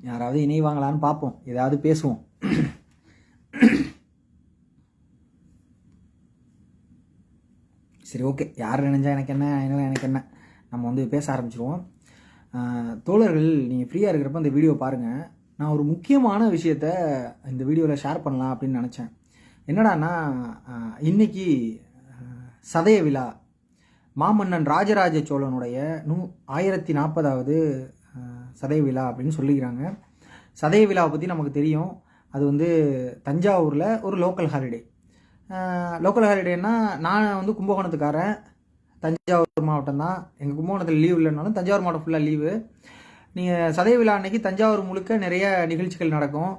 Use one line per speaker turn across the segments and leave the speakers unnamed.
யாராவது இணைவாங்களான்னு பார்ப்போம், ஏதாவது பேசுவோம். சரி, ஓகே, யார் நினைஞ்சா எனக்கு என்ன, எனக்கு என்ன, நம்ம வந்து பேச ஆரம்பிச்சிருவோம். தோழர்கள், நீங்கள் ஃப்ரீயாக இருக்கிறப்ப இந்த வீடியோ பாருங்கள். நான் ஒரு முக்கியமான விஷயத்த இந்த வீடியோவில் ஷேர் பண்ணலாம் அப்படின்னு நினச்சேன். என்னடான்னா, இன்னைக்கு சதய விழா, மாமன்னன் ராஜராஜ சோழனுடைய 1040வது சதய விழா அப்படின்னு சொல்லிக்கிறாங்க. சதய விழாவை பற்றி நமக்கு தெரியும். அது வந்து தஞ்சாவூரில் ஒரு லோக்கல் ஹாலிடே. லோக்கல் ஹாலிடேன்னா, நான் வந்து கும்பகோணத்துக்காரன், தஞ்சாவூர் மாவட்டம் தான். எங்கள் கும்பகோணத்தில் லீவ் இல்லைனாலும் தஞ்சாவூர் மாவட்டம் ஃபுல்லாக லீவு. நீங்கள் சதய விழா அன்னைக்கு தஞ்சாவூர் முழுக்க நிறைய நிகழ்ச்சிகள் நடக்கும்.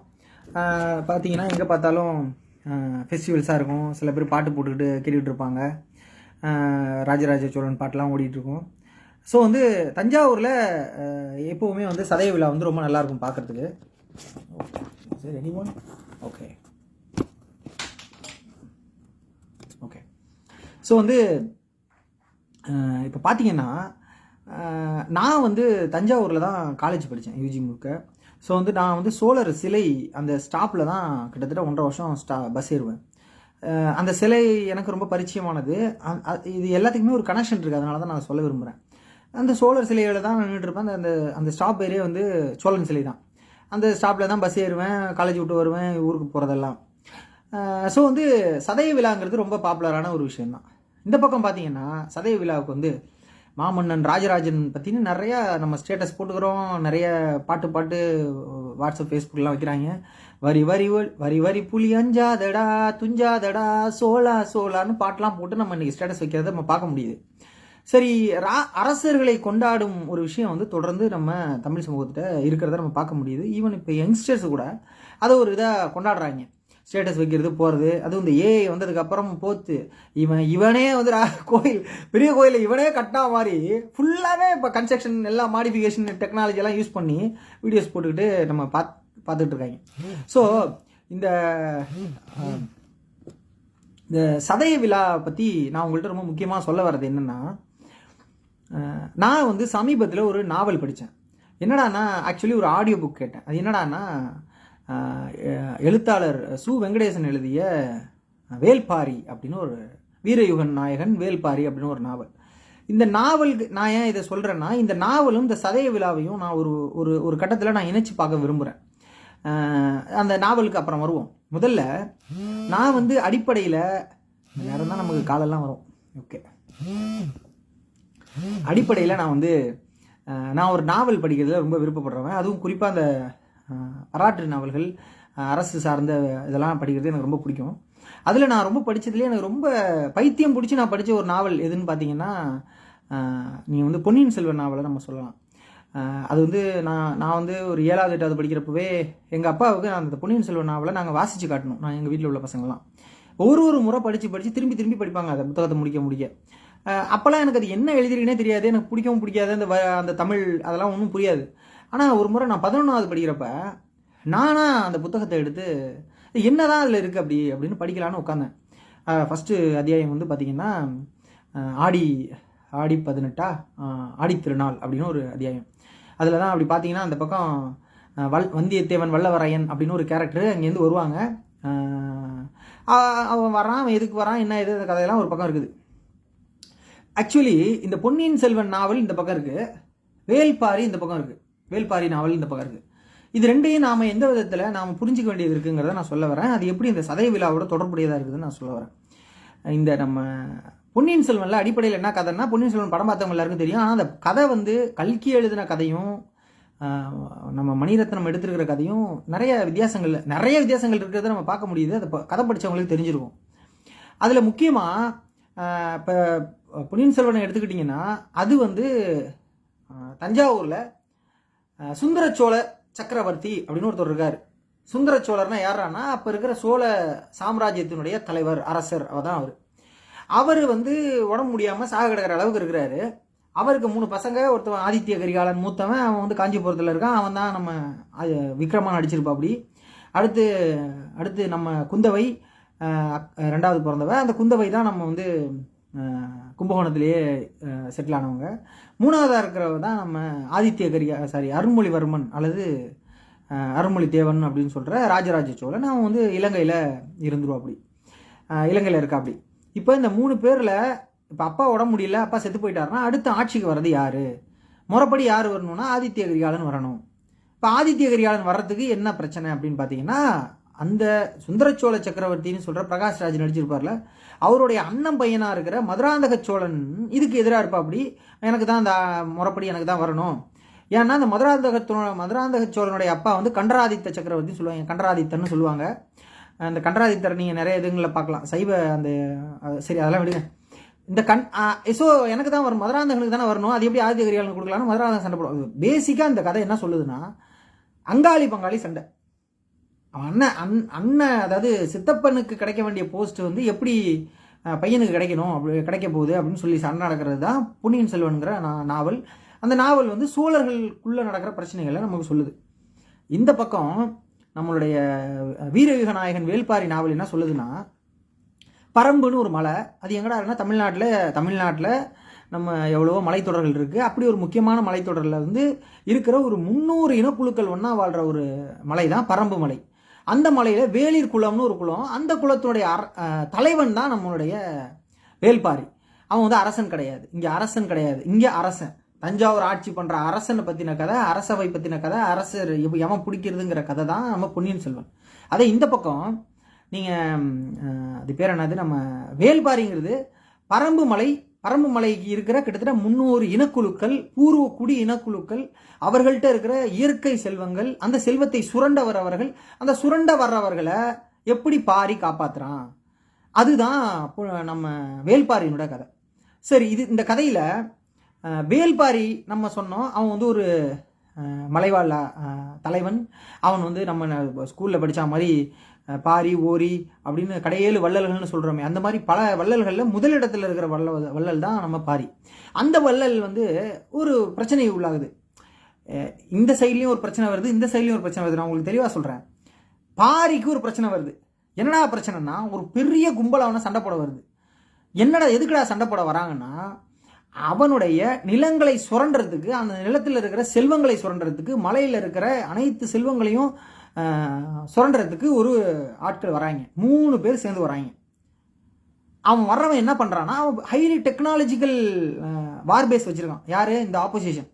பார்த்தீங்கன்னா எங்கே பார்த்தாலும் ஃபெஸ்டிவல்ஸாக இருக்கும். சில பேர் பாட்டு போட்டுக்கிட்டு கேட்டுக்கிட்டு இருப்பாங்க. ராஜராஜ சோழன் பாட்டெலாம் ஓடிட்டுருக்கும். ஸோ வந்து தஞ்சாவூரில் எப்போவுமே வந்து சதய விழா வந்து ரொம்ப நல்லாயிருக்கும் பார்க்குறதுக்கு. சரி, எனிஒன்? Okay okay. ஸோ வந்து இப்போ பார்த்தீங்கன்னா, நான் வந்து தஞ்சாவூரில் தான் காலேஜ் படித்தேன், யூஜி முழுக்க. ஸோ வந்து நான் வந்து சோழர் சிலை அந்த ஸ்டாப்பில் தான் கிட்டத்தட்ட 1.5 வருஷம் பஸ் ஏறுவேன். அந்த சிலை எனக்கு ரொம்ப பரிச்சயமானது. இது எல்லாத்துக்குமே ஒரு கனெக்ஷன் இருக்குது, அதனால தான் நான் சொல்ல விரும்புகிறேன். அந்த சோழர் சிலையில் தான் நான் நின்றுட்டுருப்பேன். அந்த ஸ்டாப் ஏரியா வந்து சோழன் சிலை தான். அந்த ஸ்டாப்பில் தான் பஸ் ஏறுவேன், காலேஜ் விட்டு வருவேன், ஊருக்கு போகிறதெல்லாம். ஸோ வந்து சதய விழாங்கிறது ரொம்ப பாப்புலரான ஒரு விஷயந்தான். இந்த பக்கம் பார்த்தீங்கன்னா, சதய விழாவுக்கு வந்து மாமன்னன் ராஜராஜன் பற்றினு நிறையா நம்ம ஸ்டேட்டஸ் போட்டுக்கிறோம். நிறைய பாட்டு வாட்ஸ்அப் ஃபேஸ்புக்கெலாம் வைக்கிறாங்க. வரி வரி வரி வரி புலி அஞ்சாதடா துஞ்சாதடா சோலான்னு பாட்டெலாம் போட்டு நம்ம இன்றைக்கி ஸ்டேட்டஸ் வைக்கிறத நம்ம பார்க்க முடியுது. சரி, அரசர்களை கொண்டாடும் ஒரு விஷயம் வந்து தொடர்ந்து நம்ம தமிழ் சமூகத்திட்ட இருக்கிறத நம்ம பார்க்க முடியுது. ஈவன் இப்போ யங்ஸ்டர்ஸ் கூட அதை ஒரு இதாக கொண்டாடுறாங்க, ஸ்டேட்டஸ் வைக்கிறது, போகிறது. அதுவும் இந்த ஏஐ வந்ததுக்கப்புறம் போத்து இவனே வந்து பெரிய கோயில் இவனே கட்டினா மாதிரி ஃபுல்லாகவே இப்போ கன்ஸ்ட்ரக்ஷன் எல்லாம் மாடிஃபிகேஷன் டெக்னாலஜி எல்லாம் யூஸ் பண்ணி வீடியோஸ் போட்டுக்கிட்டு நம்ம பார்த்துட்டு இருக்காங்க. ஸோ இந்த சதய விழா பற்றி நான் உங்கள்கிட்ட ரொம்ப முக்கியமாக சொல்ல வர்றது என்னென்னா, நான் வந்து சமீபத்தில் ஒரு நாவல் படித்தேன். என்னடானா, ஆக்சுவலி ஒரு ஆடியோ புக் கேட்டேன். அது என்னடானா, எழுத்தாளர் சு வெங்கடேசன் எழுதிய வேல்பாரி அப்படின்னு ஒரு வீரயுகன் நாயகன் வேல்பாரி அப்படின்னு ஒரு நாவல். இந்த நாவலுக்கு நான் ஏன் இதை சொல்கிறேன்னா, இந்த நாவலும் இந்த சதய விழாவையும் நான் ஒரு கட்டத்தில் நான் இணைச்சி பார்க்க விரும்புகிறேன். அந்த நாவலுக்கு அப்புறம் வருவோம். முதல்ல நான் வந்து அடிப்படையில் நேரம் தான் நமக்கு காலெல்லாம் வரும். ஓகே, அடிப்படையில் நான் ஒரு நாவல் படிக்கிறதுல ரொம்ப விருப்பப்படுறேன். அதுவும் குறிப்பாக அந்த வரலாற்று நாவல்கள், அரசு சார்ந்த இதெல்லாம் படிக்கிறது எனக்கு ரொம்ப பிடிக்கும். அதில் நான் ரொம்ப படித்ததுலேயே எனக்கு ரொம்ப பைத்தியம் பிடிச்சி நான் படித்த ஒரு நாவல் எதுன்னு பார்த்தீங்கன்னா, நீங்கள் வந்து பொன்னியின் செல்வன் நாவலை நம்ம சொல்லலாம். அது வந்து நான் வந்து ஒரு 7வது 8வது படிக்கிறப்பவே எங்கள் அப்பாவுக்கு அந்த பொன்னியின் செல்வன் நாவலை நாங்கள் வாசித்து காட்டணும். நான் எங்கள் வீட்டில் உள்ள பசங்கள்லாம் ஒரு முறை படித்து திரும்பி படிப்பாங்க அதை புத்தகத்தை முடிக்க. அப்போல்லாம் எனக்கு அது என்ன எழுதிருக்குன்னே தெரியாது, எனக்கு பிடிக்கவும் பிடிக்காது. அந்த தமிழ் அதெல்லாம் ஒன்றும் புரியாது. ஆனால் ஒரு முறை நான் 11வது படிக்கிறப்ப நானாக அந்த புத்தகத்தை எடுத்து என்னதான் அதில் இருக்குது அப்படின்னு படிக்கலான்னு உட்காந்தேன். ஃபஸ்ட்டு அத்தியாயம் வந்து பார்த்திங்கன்னா, ஆடி 18 ஆடி திருநாள் அப்படின்னு ஒரு அத்தியாயம். அதில் தான் அப்படி பார்த்தீங்கன்னா, அந்த பக்கம் வந்தியத்தேவன் வல்லவரையன் அப்படின்னு ஒரு கேரக்டர் அங்கேருந்து வருவாங்க. அவன் வரான், அவன் எதுக்கு வரான், என்ன எது, அந்த கதையெல்லாம் ஒரு பக்கம் இருக்குது. ஆக்சுவலி இந்த பொன்னியின் செல்வன் நாவல் இந்த பக்கம் இருக்குது, வேல்பாரி இந்த பக்கம் இருக்குது, வேல்பாரி நாவல் இந்த பக்கம் இருக்குது. இது ரெண்டையும் நாம் எந்த விதத்தில் நாம் புரிஞ்சிக்க வேண்டியது இருக்குங்கிறத நான் சொல்ல வரேன். அது எப்படி இந்த சதய விழாவோட தொடர்புடையதாக இருக்குதுன்னு நான் சொல்ல வரேன். இந்த நம்ம பொன்னியின் செல்வனில் அடிப்படையில் என்ன கதைன்னா, பொன்னியின் செல்வன் படம் பார்த்தவங்க எல்லாருக்கும் தெரியும். ஆனால் அந்த கதை வந்து கல்கி எழுதின கதையும் நம்ம மணிரத்னம் எடுத்துருக்கிற கதையும் நிறைய வித்தியாசங்கள் இருக்கிறத நம்ம பார்க்க முடியுது. அதை கதை படித்தவங்களுக்கு தெரிஞ்சிருக்கும். அதில் முக்கியமாக இப்போ பொன்னியின் செல்வனை எடுத்துக்கிட்டிங்கன்னா, அது வந்து தஞ்சாவூரில் சுந்தரச்சோழ சக்கரவர்த்தி அப்படின்னு ஒருத்தர் இருக்கார். சுந்தரச்சோழர்னா யாரானா, அப்போ இருக்கிற சோழ சாம்ராஜ்யத்தினுடைய தலைவர், அரசர் தான் அவர் வந்து உடம்பு முடியாமல் சாக கிடக்கிற அளவுக்கு இருக்கிறாரு. அவருக்கு 3 பசங்க. ஒருத்தவன் ஆதித்ய கரிகாலன் மூத்தவன், அவன் வந்து காஞ்சிபுரத்தில் இருக்கான். அவன் தான் நம்ம விக்ரமா நடிச்சிருப்பா. அப்படி அடுத்து நம்ம குந்தவை 2வது பிறந்தவ. அந்த குந்தவை தான் நம்ம வந்து கும்பகோணத்திலேயே செட்டில் ஆனவங்க. மூணாவதாக இருக்கிறவங்க தான் நம்ம ஆதித்ய அருண்மொழிவர்மன் அல்லது அருண்மொழி தேவன் அப்படின்னு சொல்கிற ராஜராஜ சோழன். அவன் வந்து இலங்கையில் இருந்துருவா, அப்படி இலங்கையில் இருக்கா. அப்படி இப்போ இந்த 3 பேரில் இப்போ அப்பா உடம்பு முடியல, அப்பா செத்து போயிட்டாருன்னா அடுத்த ஆட்சிக்கு வர்றது யார்? முறைப்படி யார் வரணும்னா ஆதித்ய கரிகாலன் வரணும். இப்போ ஆதித்ய கரிகாலன் வர்றதுக்கு என்ன பிரச்சனை அப்படின்னு பார்த்தீங்கன்னா, அந்த சுந்தரச்சோழ சக்கரவர்த்தின்னு சொல்கிற பிரகாஷ் ராஜ் நடிச்சிருப்பார்ல, அவருடைய அண்ணன் பையனாக இருக்கிற மதுராந்தக சோழன் இதுக்கு எதிராக இருப்பா. அப்படி எனக்கு தான் அந்த முறைப்படி எனக்கு தான் வரணும். ஏன்னா அந்த மதுராந்தக சோழனுடைய அப்பா வந்து கண்டராதித்த சக்கரவர்த்தின்னு சொல்லுவாங்க, கண்டராதித்தன்னு சொல்லுவாங்க. அந்த கண்டராதித்தர் நீங்கள் நிறைய இதுங்களில் பார்க்கலாம், சைவ அந்த சரி அதெல்லாம் விடுங்க. இந்த ஸோ எனக்கு தான் வரும், மதுராந்தகனுக்கு தானே வரணும், அது எப்படி ஆதித்ய கரிகாலனுக்கு கொடுக்கலாம்னு மதுராந்தகன் சண்டை போடுவாங்க. பேசிக்காக இந்த கதை என்ன சொல்லுதுன்னா, அங்காளி பங்காளி சண்டை. அண்ணன் அதாவது சித்தப்பனுக்கு கிடைக்க வேண்டிய போஸ்ட் வந்து எப்படி பையனுக்கு கிடைக்கணும், அப்படி கிடைக்க போகுது அப்படின்னு சொல்லி சண்டை நடக்கிறது தான் பொன்னியின் செல்வன்கிற நாவல். அந்த நாவல் வந்து சோழர்களுக்குள்ளே நடக்கிற பிரச்சனைகளை நமக்கு சொல்லுது. இந்த பக்கம் நம்மளுடைய வீரயுக நாயகன் வேல்பாரி நாவல் என்ன சொல்லுதுன்னா, பரம்புன்னு ஒரு மலை, அது எங்கடா இருக்குன்னா தமிழ்நாட்டில் நம்ம எவ்வளவோ மலைத்தொடர்கள் இருக்குது. அப்படி ஒரு முக்கியமான மலைத்தொடரில் வந்து இருக்கிற ஒரு 300 இனக்குழுக்கள் ஒன்றா வாழ்கிற ஒரு மலை தான் பரம்பு மலை. அந்த மலையில் வேளிர் குளம்னு ஒரு குளம், அந்த குளத்தினுடைய தலைவன் தான் நம்மளுடைய வேல்பாரி. அவன் வந்து அரசன் கிடையாது, இங்கே அரசன் கிடையாது, இங்கே அரசன். தஞ்சாவூர் ஆட்சி பண்ணுற அரசனை பற்றின கதை, அரசவை பற்றின கதை, அரசர் எவன் பிடிக்கிறதுங்கிற கதை தான் நம்ம பொன்னியின் செல்வன். அதே இந்த பக்கம் நீங்கள் அது பேர் என்னது, நம்ம வேல்பாரிங்கிறது பரம்பு மலைக்கு இருக்கிற கிட்டத்தட்ட 300 இனக்குழுக்கள், பூர்வ குடி இனக்குழுக்கள், அவர்கள்ட்ட இருக்கிற இயற்கை செல்வங்கள், அந்த செல்வத்தை சுரண்ட வர்றவர்கள், அந்த சுரண்ட வர்றவர்களை எப்படி பாரி காப்பாற்றுறான், அதுதான் நம்ம வேல்பாரியினோட கதை. சரி, இந்த கதையில் வேல்பாரி நம்ம சொன்னோம், அவன் வந்து ஒரு மலைவாழ் தலைவன். அவன் வந்து நம்ம ஸ்கூலில் படித்த மாதிரி பாரி ஓரி அப்படின்னு கடையேழு வள்ளல்கள்னு சொல்கிறோமே, அந்த மாதிரி பல வள்ளல்களில் முதலிடத்தில் இருக்கிற வள்ளல் தான் நம்ம பாரி. அந்த வள்ளல் வந்து ஒரு பிரச்சனை உள்ளாகுது. இந்த சைட்லேயும் ஒரு பிரச்சனை வருது, இந்த சைட்லேயும் ஒரு பிரச்சனை வருது. நான் உங்களுக்கு தெளிவாக சொல்கிறேன். பாரிக்கு ஒரு பிரச்சனை வருது. என்னடா பிரச்சனைனா, ஒரு பெரிய கும்பல் அவனை சண்டை போட வருது. எதுக்குடா சண்டை போட வராங்கன்னா, அவனுடைய நிலங்களை சுரண்டுறதுக்கு, அந்த நிலத்தில் இருக்கிற செல்வங்களை சுரண்டுறதுக்கு, மலையில் இருக்கிற அனைத்து செல்வங்களையும் சுரண்டுறதுக்கு ஒரு ஆட்கள் வராங்க. 3 பேர் சேர்ந்து வராங்க. அவன் வர்றவன் என்ன பண்ணுறான்னா, அவன் ஹைலி டெக்னாலஜிக்கல் வார்பேஸ் வச்சுருக்கான். யார்? இந்த ஆப்போசிஷன்.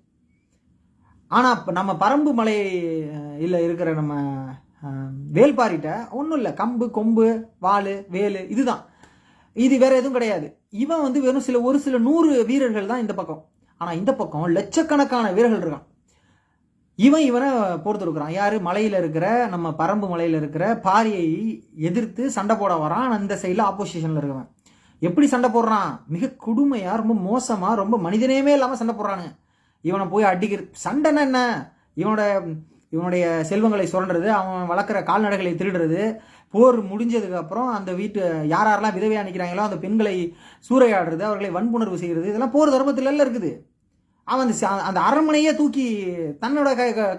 ஆனால் இப்போ நம்ம பரம்பு மலையில் இருக்கிற நம்ம வேல்பாரிட்ட ஒன்றும் இல்லை, கம்பு கொம்பு வாள் வேலு, இதுதான். இது வேற எதுவும் கிடையாது. இவன் வந்து வெறும் ஒரு சில 100 வீரர்கள் தான் இந்த பக்கம். ஆனால் இந்த பக்கம் லட்சக்கணக்கான வீரர்கள் இருக்கான். இவனை பொறுத்து இருக்கிறான். யாரு? மலையில் இருக்கிற நம்ம பரம்பு மலையில் இருக்கிற பாரியை எதிர்த்து சண்டை போட வரான். அந்த சைடில் ஆப்போசிஷனில் இருக்கவன் எப்படி சண்டை போடுறான்? மிக கொடுமையா, ரொம்ப மோசமா, ரொம்ப மனிதனேமே இல்லாமல் சண்டை போடுறானுங்க. இவனை போய் அடிக்கிற சண்டைன்னா என்ன? இவனுடைய செல்வங்களை சுரண்டுறது, அவன் வளர்க்குற கால்நடைகளை திருடுறது, போர் முடிஞ்சதுக்கு அப்புறம் அந்த யாரெல்லாம் விதவையா நிற்கிறாங்களோ அந்த பெண்களை சூறையாடுறது, அவர்களை வன்புணர்வு செய்கிறது, இதெல்லாம் போர் தர்மத்தில இருக்குது. அவன் அந்த அரண்மனையே தூக்கி தன்னோட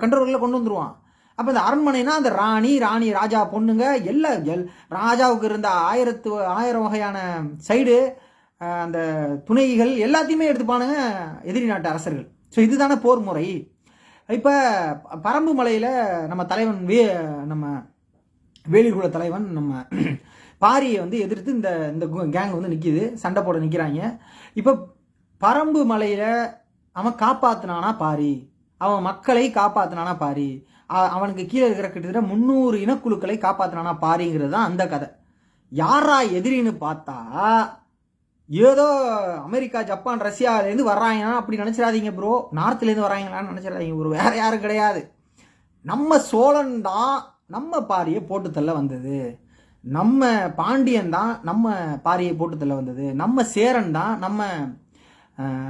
கண்ட்ரோலில் கொண்டு வந்துருவான். அப்போ இந்த அரண்மனைனா அந்த ராணி ராஜா பொண்ணுங்க ராஜாவுக்கு இருந்த 1000 வகையான சைடு அந்த துணைகள் எல்லாத்தையுமே எடுத்துப்பானுங்க எதிரி நாட்டு அரசர்கள். ஸோ இதுதானே போர் முறை. இப்போ பரம்பு மலையில் நம்ம தலைவன் நம்ம வேலிர்குல தலைவன் நம்ம பாரியை வந்து எதிர்த்து இந்த கேங் வந்து நிற்கிது, சண்டை போட நிற்கிறாங்க. இப்போ பரம்பு மலையில் அவன் காப்பாற்றினானா பாரி, அவன் மக்களை காப்பாற்றினானா பாரி, அவனுக்கு கீழே இருக்கிற கிட்டத்தட்ட 300 இனக்குழுக்களை காப்பாற்றினானா பாரிங்கிறது தான் அந்த கதை. யாரா எதிரின்னு பார்த்தா ஏதோ அமெரிக்கா ஜப்பான் ரஷ்யாவிலேருந்து வர்றாங்கன்னா அப்படி நினச்சிடாதீங்க ப்ரோ. நார்த்லேருந்து வர்றாங்களான்னு நினச்சிடாதீங்க ப்ரோ. வேற யாரும் கிடையாது, நம்ம சோழன் தான் நம்ம பாரியை போட்டு தள்ள வந்தது, நம்ம பாண்டியன் தான் நம்ம பாரியை போட்டு தள்ள வந்தது, நம்ம சேரன் தான்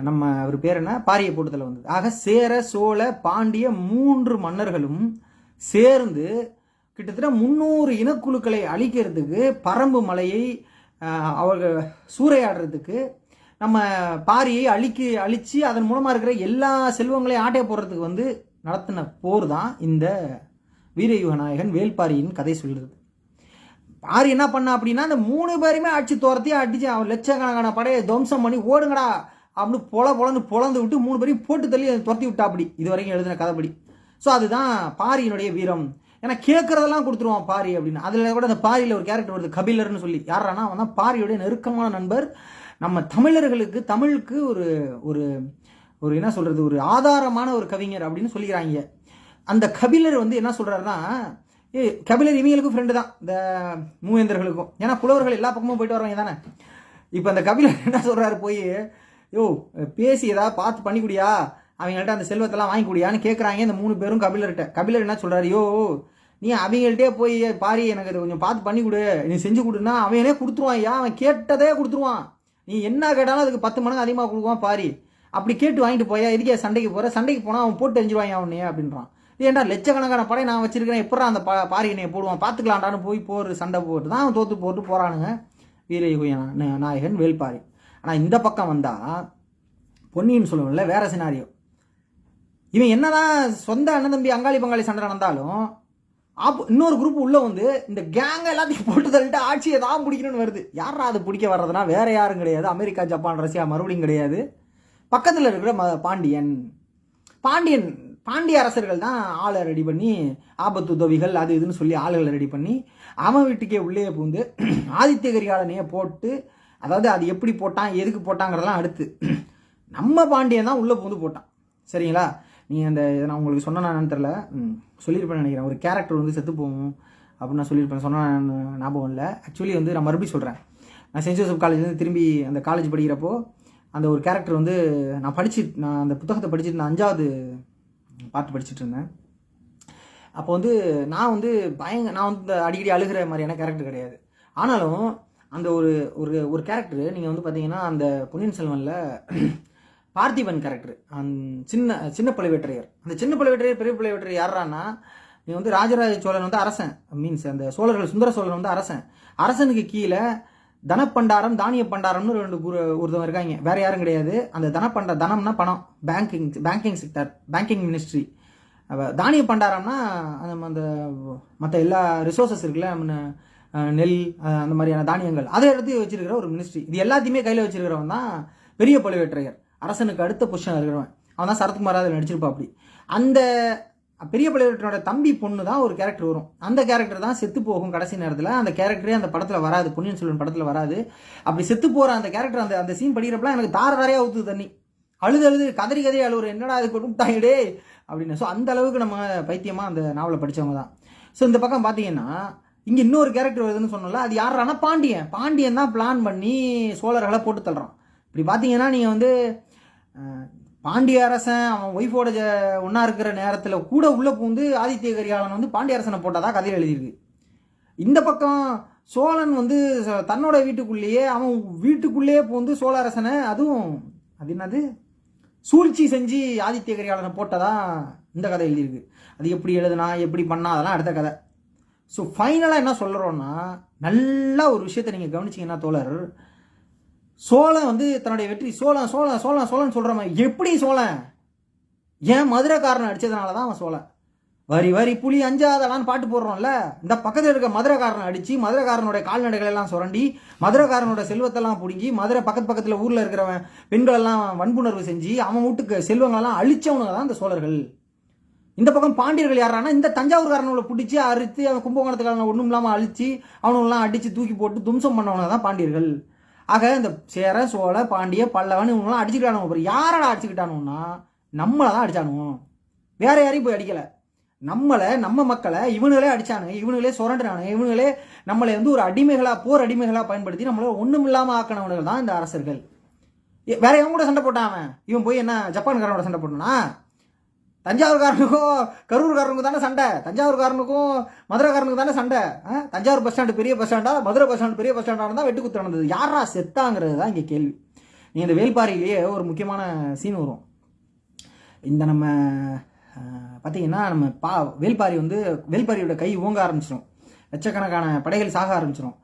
நம்ம ஒரு பேர் என்ன பாரியை போட்டு தள்ள வந்தது. ஆக சேர சோழ பாண்டிய 3 மன்னர்களும் சேர்ந்து கிட்டத்தட்ட 300 இனக்குழுக்களை அழிக்கிறதுக்கு, பரம்பு மலையை அவர்கள் சூறையாடுறதுக்கு, நம்ம பாரியை அழிச்சு அதன் மூலமாக இருக்கிற எல்லா செல்வங்களையும் ஆட்டைய போடுறதுக்கு வந்து நடத்தின போர் தான் இந்த வீரயுக நாயகன் வேல்பாரியின் கதை சொல்கிறது. பாரி என்ன பண்ணா அப்படின்னா அந்த 3 பேருமே அடிச்சு துரத்தி அடிச்சு அவன் லட்சக்கணக்கான படையை துவம்சம் பண்ணி ஓடுங்கடா அப்படின்னு பொழந்து விட்டு 3 பேரையும் போட்டு தள்ளி துரத்தி விட்டா அப்படி இது வரைக்கும் எழுதின கதைப்படி. ஸோ அதுதான் பாரியினுடைய வீரம். ஏன்னா கேட்கறதெல்லாம் கொடுத்துருவான் பாரி அப்படின்னு. அதில் கூட அந்த பாரியில் ஒரு கேரக்டர் வருது கபிலர்னு சொல்லி. யாரானா அவன் தான் பாரியுடைய நெருக்கமான நண்பர். நம்ம தமிழர்களுக்கு தமிழுக்கு ஒரு ஒரு ஒரு என்ன சொல்றது ஒரு ஆதாரமான ஒரு கவிஞர் அப்படின்னு சொல்லிக்கிறாங்க. அந்த கபிலர் வந்து என்ன சொல்றாருன்னா, கபிலர் இவங்களுக்கும் ஃப்ரெண்டு தான் இந்த மூவேந்தர்களுக்கும். ஏன்னா புலவர்கள் எல்லா பக்கமும் போயிட்டு வரவங்க தானே. இப்போ அந்த கபிலர் என்ன சொல்றாரு போய், யோ பேசி ஏதாவது பார்த்து பண்ணிக்கூடியா, அவங்கள்ட்ட அந்த செல்வத்தெல்லாம் வாங்கி கூடியான்னு கேட்குறாங்க இந்த 3 பேரும் கபிலர்கிட்ட. கபிலர் என்ன சொல்றாரு, யோ நீ அவங்கள்ட்டே போய் பாரி எனக்கு அதை கொஞ்சம் பார்த்து பண்ணி கொடு, நீ செஞ்சு கொடுன்னா அவனே கொடுத்துருவான். ஐயா அவன் கேட்டதே கொடுத்துருவான். நீ என்ன கேட்டாலும் அதுக்கு 10 மடங்கு அதிகமாக கொடுக்குவான் பாரி. அப்படி கேட்டு வாங்கிட்டு போயா, இதுக்கே சண்டைக்கு போகிற, சண்டைக்கு போனால் அவன் போட்டு தெரிஞ்சுவான் அவனையே அப்படின்றான். ஏன்டா லட்சக்கணக்கான படை நான் வச்சிருக்கிறேன், எப்படா அந்த பாரி என்னைய போடுவான், பார்த்துக்கலான்டான்னு போய் சண்டை போட்டு தான் அவன் தோற்று போட்டு போகிறானுங்க வீரயுகன் நாயகன் வேல்பாரி. ஆனால் இந்த பக்கம் வந்தால் பொன்னியின் செல்வன்ல வேற சினாரியோ. இவன் என்னதான் சொந்த அண்ணன் தம்பி அங்காளி பங்காளி சண்டை நடந்தாலும் இன்னொரு குரூப் உள்ள வந்து இந்த கேங்க எல்லாத்தையும் போட்டு தள்ளிட்டு ஆட்சியை தான் பிடிக்கணும்னு வருது. யாரா அது பிடிக்க வர்றதுனா வேற யாரும் கிடையாது, அமெரிக்கா ஜப்பான் ரஷ்யா மறுபடியும் கிடையாது, பக்கத்தில் இருக்கிற பாண்டிய அரசர்கள் தான் ஆளை ரெடி பண்ணி ஆபத்து உதவிகள் அது இதுன்னு சொல்லி ஆளுகளை ரெடி பண்ணி அவன் வீட்டுக்கே உள்ளே பூந்து ஆதித்ய கரிகாலனையே போட்டு, அதாவது அது எப்படி போட்டான் எதுக்கு போட்டாங்கிறதெல்லாம் அடுத்து நம்ம பாண்டியன் தான் உள்ளே பூந்து போட்டான். சரிங்களா? நீங்கள் அந்த நான் உங்களுக்கு சொன்னேன்னு தெரில, சொல்லியிருப்பேன் நினைக்கிறேன். ஒரு கேரக்டர் வந்து செத்து போகும் அப்படின்னு நான் சொல்லியிருப்பேன், சொன்ன ஞாபகம் இல்லை. ஆக்சுவலி வந்து நான் மறுபடியும் சொல்கிறேன். நான் சென்ட் ஜோசப் காலேஜ்லேருந்து திரும்பி அந்த காலேஜ் படிக்கிறப்போ அந்த ஒரு கேரக்டர் வந்து நான் அந்த புத்தகத்தை படிச்சுட்டு நான் 5வது பார்த்து படிச்சுட்டு இருந்தேன். அப்போ வந்து நான் வந்து வந்து அடிக்கடி அழுகிற மாதிரியான கேரக்டர் கிடையாது. ஆனாலும் அந்த ஒரு ஒரு ஒரு கேரக்டர் நீங்கள் வந்து பார்த்தீங்கன்னா அந்த பொன்னியின் செல்வனில் பார்த்திபன் கேரக்டர், சின்ன பழுவேட்டரையர். அந்த சின்ன பழுவேட்டரையர் பெரிய பழுவேட்டரையர் யாரானா, நீ வந்து ராஜராஜ சோழன் வந்து அரசன், மீன்ஸ் அந்த சோழர்கள் சுந்தர சோழன் வந்து அரசன். அரசனுக்கு கீழே தனப்பண்டாரம் தானிய பண்டாரம்னு 2 ஒருத்தவங்க இருக்காங்க, வேற யாரும் கிடையாது. அந்த தனம்னா பணம், பேங்கிங் செக்டர், பேங்கிங் மினிஸ்ட்ரி. தானிய பண்டாரம்னா அந்த மற்ற எல்லா ரிசோர்ஸஸ் இருக்குல்ல, நெல் அந்த மாதிரியான தானியங்கள் அதை எடுத்து வச்சிருக்கிற ஒரு மினிஸ்ட்ரி. இது எல்லாத்தையுமே கையில் வச்சிருக்கிறவன் தான் பெரிய பழுவேட்டரையர். அரசனுக்கு அடுத்த பொசிஷன் இருக்கிறவன் அவன் தான் சரத்குமார் அதில் நடிச்சிருப்பா. அப்படி அந்த பெரிய பழுவேட்டரோட தம்பி பொண்ணு தான் ஒரு கேரக்டர் வரும். அந்த கேரக்டர் தான் செத்து போகும் கடைசி நேரத்தில். அந்த கேரக்டரே அந்த படத்தில் வராது, பொன்னியின் செல்வன் படத்தில் வராது. அப்படி செத்து போகிற அந்த கேரக்டர் அந்த சீன் படிக்கிறப்பலாம் எனக்கு தாரையாக ஊற்றுது தண்ணி, அழுது கதறி அழுவுற, என்னடா அது கொடுத்தாங்கடே அப்படின்னு. ஸோ அந்த அளவுக்கு நம்ம பைத்தியமாக அந்த நாவலை படித்தவங்க தான். ஸோ இந்த பக்கம் பார்த்தீங்கன்னா இங்கே இன்னொரு கேரக்டர் வருதுன்னு சொன்னோம்ல, அது யாரானா பாண்டியன் தான் பிளான் பண்ணி சோழர்களை போட்டு தள்ளுறான். இப்படி பார்த்தீங்கன்னா நீங்கள் வந்து பாண்டிய அரசன் அவன் ஒய்ஃபோட ஒன்றா இருக்கிற நேரத்தில் கூட உள்ளே பூந்து ஆதித்ய கரிகாலன் வந்து பாண்டிய அரசனை போட்டாதான் கதையில் எழுதியிருக்கு. இந்த பக்கம் சோழன் வந்து தன்னோட வீட்டுக்குள்ளேயே அவன் வீட்டுக்குள்ளேயே பூந்து சோழ அரசனை, அதுவும் அது என்னது சூழ்ச்சி செஞ்சு ஆதித்ய கரிகாலனை போட்டதான் இந்த கதை எழுதியிருக்கு. அது எப்படி எழுதுனா எப்படி பண்ணா அதெல்லாம் அடுத்த கதை. ஸோ ஃபைனலாக என்ன சொல்கிறோன்னா, நல்லா ஒரு விஷயத்தை நீங்கள் கவனிச்சிங்கன்னா தோழர், சோழன் வந்து தன்னுடைய வெற்றி சோழன் சோழன் சோழன் சோழன் சொல்கிற மாதிரி எப்படி சோழன் ஏன் மதுரைக்காரனை அடித்ததுனால தான் அவன் சோழன். வரி புலி அஞ்சாதலான்னு பாட்டு போடுறோம்ல, இந்த பக்கத்தில் இருக்க மதுரைக்காரனை அடித்து மதுரைக்காரனுடைய கால்நடைகள் எல்லாம் சுரண்டி மதுரைக்காரனோட செல்வத்தெல்லாம் பிடுங்கி மதுரை பக்கத்தில் ஊரில் இருக்கிறவன் பெண்களெல்லாம் வன்புணர்வு செஞ்சு அவன் வீட்டுக்கு செல்வங்களெல்லாம் அழிச்சவனுங்க தான் இந்த சோழர்கள். இந்த பக்கம் பாண்டியர்கள் யாரானா இந்த தஞ்சாவூர்காரனோட பிடிச்சி அறுத்து அவன் கும்பகோணத்துக்காரனை ஒன்றும் இல்லாமல் அழிச்சு அவனுங்கெல்லாம் அடித்து தூக்கி போட்டு தும்சம் பண்ணவங்க தான் பாண்டியர்கள். ஆக இந்த சேர சோழ பாண்டிய பல்லவன் இவங்களாம் அடிச்சுக்கிட்டானு. அப்புறம் யாரடா அடிச்சுக்கிட்டானுன்னா நம்மளை தான் அடிச்சானுவோம், வேற யாரையும் போய் அடிக்கலை. நம்ம மக்களை இவனுங்களே அடிச்சானுங்க, இவனுங்களே சுரண்டுறானுங்க, இவனுங்களே நம்மளை வந்து ஒரு போர் அடிமைகளாக பயன்படுத்தி நம்மள ஒன்றும் இல்லாமல் ஆக்கினவனுகள் தான் இந்த அரசர்கள். வேற எவன் கூட சண்டை போட்டான் இவன் போய் என்ன ஜப்பான்காரனோட சண்டை போட்டானா? தஞ்சாவூர்காரனுக்கும் கரூர்காரனுக்கும் தானே சண்டை, தஞ்சாவூர்காரனுக்கும் மதுரைக்காரனுக்கு தானே சண்டை. தஞ்சாவூர் பஸ் ஸ்டாண்டு பெரிய பஸ் ஸ்டாண்டா, மதுரை பஸ் ஸ்டாண்டு பெரிய பஸ் ஸ்டாண்டாக தான் வெட்டு குத்து நடந்தது. யாரா செத்தாங்கிறது தான் இங்கே கேள்வி. நீங்கள் இந்த வேல்பாரியிலேயே ஒரு முக்கியமான சீன் வரும். இந்த நம்ம பார்த்தீங்கன்னா நம்ம வேல்பாரி வந்து வேல்பாரியோட கை ஓங்க ஆரம்பிச்சிடும், லட்சக்கணக்கான படைகள் சாக ஆரம்பிச்சிடும்.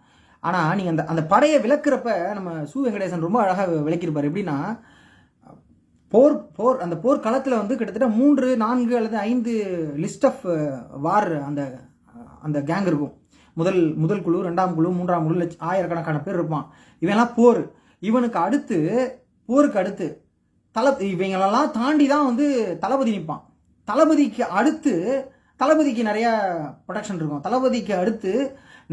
ஆனால் நீங்கள் அந்த படையை விளக்குறப்ப நம்ம வெங்கடேசன் ரொம்ப அழகாக விளக்கியிருப்பார். எப்படின்னா அந்த போர் களத்தில் வந்து கிட்டத்தட்ட 3, 4 அல்லது 5 லிஸ்ட் ஆஃப் வார் அந்த கேங் இருக்கும். முதல் குழு, 2ஆம் குழு, 3ஆம் குழு, ஆயிரக்கணக்கான பேர் இருப்பான். இவெல்லாம் இவனுக்கு அடுத்து போருக்கு அடுத்து இவங்களெல்லாம் தாண்டி தான் வந்து தளபதி நிற்பான். தளபதிக்கு அடுத்து தளபதிக்கு நிறைய ப்ரொடக்ஷன் இருக்கும். தளபதிக்கு அடுத்து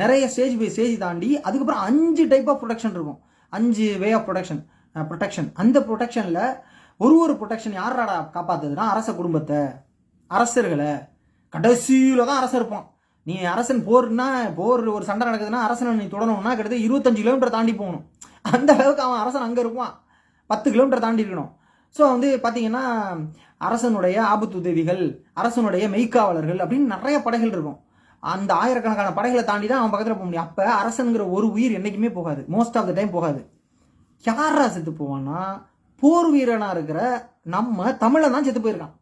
நிறைய ஸ்டேஜ் பை ஸ்டேஜ் தாண்டி அதுக்கப்புறம் 5 டைப் ஆஃப் ப்ரொடக்ஷன் இருக்கும். 5 வே ஆஃப் ப்ரொடக்ஷன். அந்த ப்ரொடக்ஷனில் ஒரு ப்ரொடக்ஷன் யாராடா காப்பாத்துதுன்னா அரச குடும்பத்தை, அரசர்களை. கடைசியில் தான் அரசர் இருப்பான். நீ அரசன் போர் ஒரு சண்டை நடக்குதுன்னா அரசனை நீ தொடணும்னா கிட்டத்தட்ட 25 கிலோமீட்டர் தாண்டி போகணும். அந்த அளவுக்கு அவன் அரசன் அங்கே இருப்பான். 10 கிலோமீட்டர் தாண்டி இருக்கணும். ஸோ வந்து பார்த்தீங்கன்னா அரசனுடைய ஆபத்து உதவிகள், அரசனுடைய மெய்க்காவலர்கள் அப்படின்னு நிறைய படைகள் இருக்கும். அந்த ஆயிரக்கணக்கான படைகளை தாண்டி தான் அவன் பக்கத்தில் போக முடியும். அப்போ அரசனுங்கிற ஒரு உயிர் என்றைக்குமே போகாது, மோஸ்ட் ஆஃப் த டைம் போகாது. யாரா செத்து போவான்னா போர் வீரனா இருக்கிற நம்ம தமிழன் தான் செத்து போயிருக்கான்.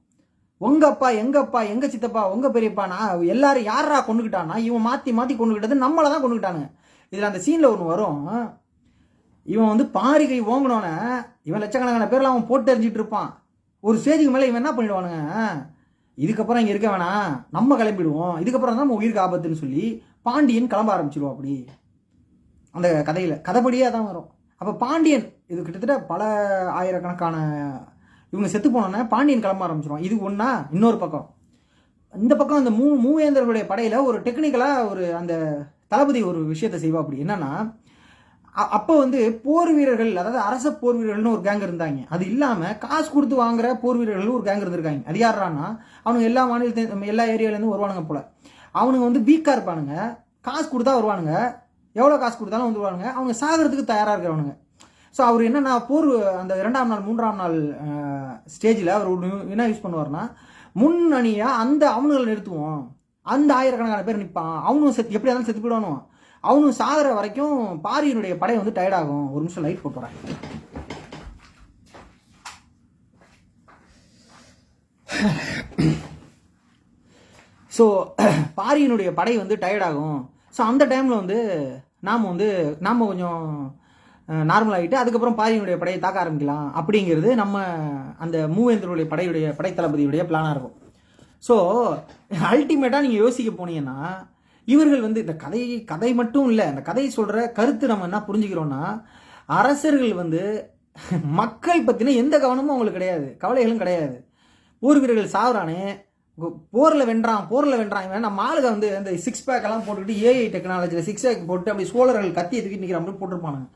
உங்க அப்பா, எங்க அப்பா, எங்க சித்தப்பா, உங்க பெரியப்பா, நான் எல்லாரும் யாரா கொண்டுகிட்டான்னா இவன் மாத்தி கொண்டுகிட்டது நம்மளை தான் கொண்டுகிட்டானுங்க. இதுல அந்த சீன்ல ஒன்று வரும். இவன் வந்து பாரி கை ஓங்கினோன இவன் லட்சக்கணக்கான பேர்ல அவன் போட்டு எறிஞ்சிட்டு இருப்பான். ஒரு ஸ்டேஜுக்கு மேலே இவன் என்ன பண்ணிடுவானுங்க, இதுக்கப்புறம் இங்கே இருக்க வேணாம், நம்ம கிளம்பிடுவோம், இதுக்கப்புறம் தான் நம்ம உயிருக்கு ஆபத்துன்னு சொல்லி பாண்டியன் கிளம்ப ஆரம்பிச்சிடுவோம். அப்படி அந்த கதைப்படியே தான் வரும். அப்போ பாண்டியன் இது கிட்டத்தட்ட பல ஆயிரக்கணக்கான இவங்க செத்து போனோன்னா பாண்டியன் கிளம்ப ஆரம்பிச்சிடுவான். இது ஒன்றா. இன்னொரு பக்கம் இந்த பக்கம் அந்த மூவேந்தர்களுடைய படையில ஒரு டெக்னிக்கலாக ஒரு அந்த தளபதி ஒரு விஷயத்தை செய்வா. அப்படி என்னன்னா, அப்போ வந்து போர் வீரர்கள், அதாவது அரச போர் வீரர்கள்னு ஒரு கேங் இருந்தாங்க. அது இல்லாமல் காசு கொடுத்து வாங்குற போர் வீரர்கள் ஒரு கேங் இருந்திருக்காங்க. அது யாரான்னா அவனுங்க எல்லா மாநிலத்தையும் எல்லா ஏரியாலேருந்து வருவானுங்க போல. அவனுங்க வந்து வீக்காக இருப்பானுங்க, காசு கொடுத்தா வருவானுங்க, எவ்வளோ காசு கொடுத்தாலும் வந்துடுவானுங்க, அவங்க சாகிறதுக்கு தயாராக இருக்கிறவனுங்க. ஸோ அவர் என்னன்னா போர் அந்த 2ஆம் நாள் 3ஆம் நாள் ஸ்டேஜில் அவர் என்ன யூஸ் பண்ணுவார்னா, முன்னணியாக அந்த அவனுங்களை நிறுத்துவோம், அந்த ஆயிரக்கணக்கான பேர் நிற்பான், அவனும் எப்படி இருந்தாலும் செத்து போயிடுவானோ, அவனும் சாகிற வரைக்கும் பாரியினுடைய படை வந்து டயர்ட் ஆகும். ஒரு நிமிஷம் லைட் போட்டு வரேன். ஸோ பாரியினுடைய படை வந்து டயர்ட் ஆகும். ஸோ அந்த டைமில் வந்து நாம் கொஞ்சம் நார்மல் ஆகிட்டு அதுக்கப்புறம் பாரியினுடைய படையை தாக்க ஆரம்பிக்கலாம் அப்படிங்கிறது நம்ம அந்த மூவேந்தருடைய படைத்தளபதியுடைய பிளானாக இருக்கும். ஸோ அல்டிமேட்டாக நீங்கள் யோசிக்க போனீங்கன்னா இவர்கள் வந்து இந்த கதை மட்டும் இல்லை, அந்த கதையை சொல்கிற கருத்து நம்ம என்ன புரிஞ்சுக்கிறோன்னா, அரசர்கள் வந்து மக்கள் பற்றின எந்த கவனமும் அவங்களுக்கு கிடையாது, கவலைகளும் கிடையாது. போர் வீரர்கள் சாகுறானே, போரில் வென்றான் இவன் நம்ம ஆளுக வந்து அந்த 6 பேக் எல்லாம் போட்டுக்கிட்டு ஏஐ டெக்னாலஜியில் 6 பேக் போட்டு அப்படி சோழர்கள் கத்தி எதுக்கிட்டு நிற்கிற மாதிரி போட்டிருப்பானுங்க.